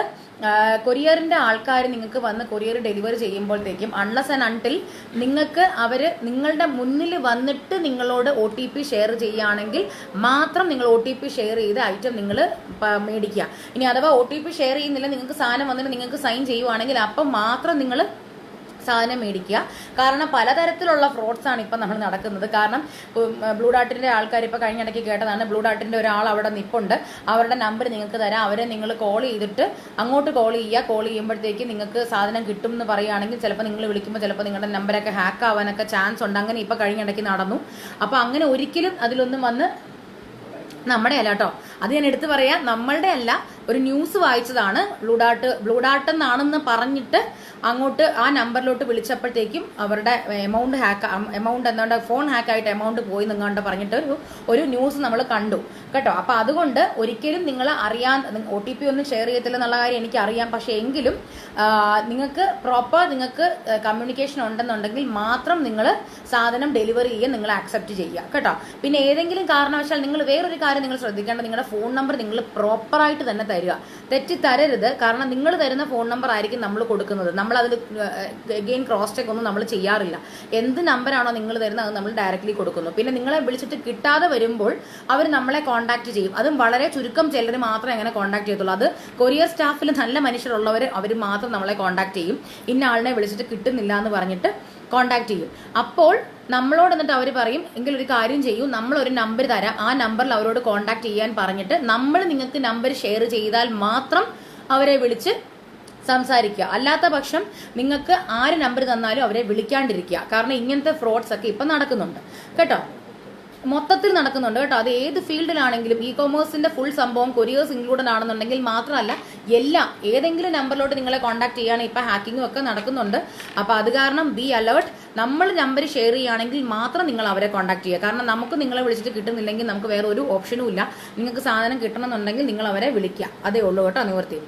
കൊറിയറിന്റെ ആൾക്കാർ നിങ്ങൾക്ക് വന്ന് കൊറിയർ ഡെലിവറി ചെയ്യുമ്പോഴത്തേക്കും അൺലെസ് ആൻഡ് അൺടിൽ നിങ്ങൾക്ക് നിങ്ങളുടെ മുന്നിൽ വന്നിട്ട് നിങ്ങളോട് OTP ഷെയർ ചെയ്യുകയാണെങ്കിൽ മാത്രം നിങ്ങൾ OTP ഷെയർ ചെയ്ത് ഐറ്റം നിങ്ങൾ മേടിക്കുക. ഇനി അഥവാ OTP ഷെയർ ചെയ്യുന്നില്ല, നിങ്ങൾക്ക് സാധനം വന്നിട്ട് നിങ്ങൾക്ക് സൈൻ ചെയ്യുവാണെങ്കിൽ അപ്പം മാത്രം നിങ്ങൾ സാധനം മേടിക്കുക. കാരണം പലതരത്തിലുള്ള ഫ്രോഡ്സ് ആണ് ഇപ്പം നമ്മൾ നടക്കുന്നത്. കാരണം ബ്ലൂ ഡാർട്ടിന്റെ ആൾക്കാർ ഇപ്പോൾ കഴിഞ്ഞ ഇടയ്ക്ക് കേട്ടതാണ്, ബ്ലൂ ഡാർട്ടിന്റെ ഒരാൾ അവിടെ നിൽപ്പുണ്ട്, അവരുടെ നമ്പർ നിങ്ങൾക്ക് തരാം, അവരെ നിങ്ങൾ കോൾ ചെയ്തിട്ട് അങ്ങോട്ട് കോൾ ചെയ്യുക. കോൾ ചെയ്യുമ്പോഴത്തേക്ക് നിങ്ങൾക്ക് സാധനം കിട്ടും എന്ന് പറയുകയാണെങ്കിൽ ചിലപ്പോൾ നിങ്ങൾ വിളിക്കുമ്പോൾ ചിലപ്പോൾ നിങ്ങളുടെ നമ്പരൊക്കെ ഹാക്ക് ആവാനൊക്കെ ചാൻസ് ഉണ്ട്. അങ്ങനെ ഇപ്പോൾ കഴിഞ്ഞ ഇടയ്ക്ക് നടന്നു. അപ്പോൾ അങ്ങനെ ഒരിക്കലും അതിലൊന്നും വന്ന് നമ്മുടെ അല്ല കേട്ടോ, അത് ഞാൻ എടുത്തു പറയാം, നമ്മളുടെ അല്ല. ഒരു ന്യൂസ് വായിച്ചതാണ്. ബ്ലൂ ഡാർട്ട് എന്നാണെന്ന് പറഞ്ഞിട്ട് അങ്ങോട്ട് ആ നമ്പറിലോട്ട് വിളിച്ചപ്പോഴത്തേക്കും അവരുടെ എമൗണ്ട് എന്താണ്ട് ഫോൺ ഹാക്കായിട്ട് എമൗണ്ട് പോയി നിങ്ങാണ്ട് പറഞ്ഞിട്ട് ഒരു ന്യൂസ് നമ്മൾ കണ്ടു കേട്ടോ. അപ്പൊ അതുകൊണ്ട് ഒരിക്കലും നിങ്ങൾ അറിയാൻ OTP ഒന്നും ഷെയർ ചെയ്യത്തില്ല എന്നുള്ള കാര്യം എനിക്കറിയാം. പക്ഷെ എങ്കിലും നിങ്ങൾക്ക് നിങ്ങൾക്ക് കമ്മ്യൂണിക്കേഷൻ ഉണ്ടെന്നുണ്ടെങ്കിൽ മാത്രം നിങ്ങൾ സാധനം ഡെലിവറി ചെയ്യുക, നിങ്ങൾ ആക്സെപ്റ്റ് ചെയ്യുക കേട്ടോ. പിന്നെ ഏതെങ്കിലും കാരണവശാൽ നിങ്ങൾ വേറൊരു കാര്യം നിങ്ങൾ ശ്രദ്ധിക്കേണ്ടത്, നിങ്ങളുടെ ഫോൺ നമ്പർ നിങ്ങൾ പ്രോപ്പറായിട്ട് തന്നെ തരിക, തെറ്റി തരരുത്. കാരണം നിങ്ങൾ തരുന്ന ഫോൺ നമ്പർ ആയിരിക്കും നമ്മൾ കൊടുക്കുന്നത്. നമ്മൾ അതിൽ അഗെയിൻ ക്രോസ് ചെക്ക് ഒന്നും നമ്മൾ ചെയ്യാറില്ല. എന്ത് നമ്പറാണോ നിങ്ങൾ തരുന്നത് അത് നമ്മൾ ഡയറക്റ്റ്ലി കൊടുക്കുന്നു. പിന്നെ നിങ്ങളെ വിളിച്ചിട്ട് കിട്ടാതെ വരുമ്പോൾ അവർ നമ്മളെ കോൺടാക്ട് ചെയ്യും. അതും വളരെ ചുരുക്കം ചിലർ മാത്രമേ അങ്ങനെ കോൺടാക്ട് ചെയ്യത്തുള്ളൂ. അത് കൊറിയർ സ്റ്റാഫിൽ നല്ല മനുഷ്യരുള്ളവർ അവർ മാത്രം നമ്മളെ കോൺടാക്ട് ചെയ്യും. ഇന്ന ആളിനെ വിളിച്ചിട്ട് കിട്ടുന്നില്ല എന്ന് പറഞ്ഞിട്ട് കോൺടാക്ട് ചെയ്യും. അപ്പോൾ നമ്മളോട് എന്നിട്ട് അവർ പറയും, എങ്കിലൊരു കാര്യം ചെയ്യൂ, നമ്മളൊരു നമ്പർ തരാം, ആ നമ്പറിൽ അവരോട് കോൺടാക്ട് ചെയ്യാൻ പറഞ്ഞിട്ട് നമ്മൾ നിങ്ങൾക്ക് നമ്പർ ഷെയർ ചെയ്താൽ മാത്രം അവരെ വിളിച്ച് സംസാരിക്കുക. അല്ലാത്ത പക്ഷം നിങ്ങൾക്ക് ആര് നമ്പർ തന്നാലും അവരെ വിളിക്കാണ്ടിരിക്കുക. കാരണം ഇങ്ങനത്തെ ഫ്രോഡ്സ് ഒക്കെ ഇപ്പം നടക്കുന്നുണ്ട് കേട്ടോ, മൊത്തത്തിൽ നടക്കുന്നുണ്ട് കേട്ടോ. അത് ഏത് ഫീൽഡിലാണെങ്കിലും ഇ കൊമേഴ്സിന്റെ ഫുൾ സംഭവം കൊറിയേഴ്സ് ഇൻക്ലൂഡഡ് ആണെന്നുണ്ടെങ്കിൽ മാത്രമല്ല, ഏതെങ്കിലും നമ്പറിലോട്ട് നിങ്ങളെ കോൺടാക്ട് ചെയ്യുകയാണെങ്കിൽ ഇപ്പം ഹാക്കിങ്ങും ഒക്കെ നടക്കുന്നുണ്ട്. അപ്പം അത് കാരണം ബി അലേർട്ട്. നമ്മൾ നമ്പർ ഷെയർ ചെയ്യുകയാണെങ്കിൽ മാത്രം നിങ്ങൾ അവരെ കോൺടാക്ട് ചെയ്യുക. കാരണം നമുക്ക് നിങ്ങളെ വിളിച്ചിട്ട് കിട്ടുന്നില്ലെങ്കിൽ നമുക്ക് വേറെ ഒരു ഓപ്ഷനും ഇല്ല. നിങ്ങൾക്ക് സാധനം കിട്ടണമെന്നുണ്ടെങ്കിൽ നിങ്ങൾ അവരെ വിളിക്കുക, അതേ ഉള്ളൂ കേട്ടോ, നിവർത്തി.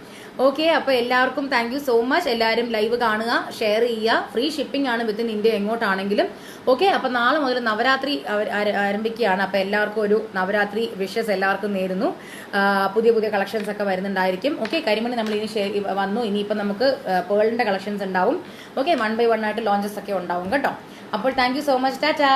ഓക്കെ, അപ്പോൾ എല്ലാവർക്കും താങ്ക് യു സോ മച്ച്. എല്ലാവരും ലൈവ് കാണുക, ഷെയർ ചെയ്യുക. ഫ്രീ ഷിപ്പിംഗ് ആണ് വിത്തിൻ ഇന്ത്യ എങ്ങോട്ടാണെങ്കിലും. ഓക്കെ, അപ്പം നാളെ മുതൽ നവരാത്രി ആരംഭിക്കുകയാണ്. അപ്പം എല്ലാവർക്കും ഒരു നവരാത്രി വിഷസ് എല്ലാവർക്കും നേരുന്നു. പുതിയ പുതിയ കളക്ഷൻസ് ഒക്കെ വരുന്നുണ്ടായിരിക്കും. ഓക്കെ, കരിമണി നമ്മൾ ഇനി വന്നു. ഇനിയിപ്പം നമുക്ക് പേളിൻ്റെ കളക്ഷൻസ് ഉണ്ടാവും. ഓക്കെ, 1 by 1 ആയിട്ട് ലോഞ്ചസ് ഒക്കെ ഉണ്ടാവും കേട്ടോ. അപ്പോൾ thank you so much. Tata.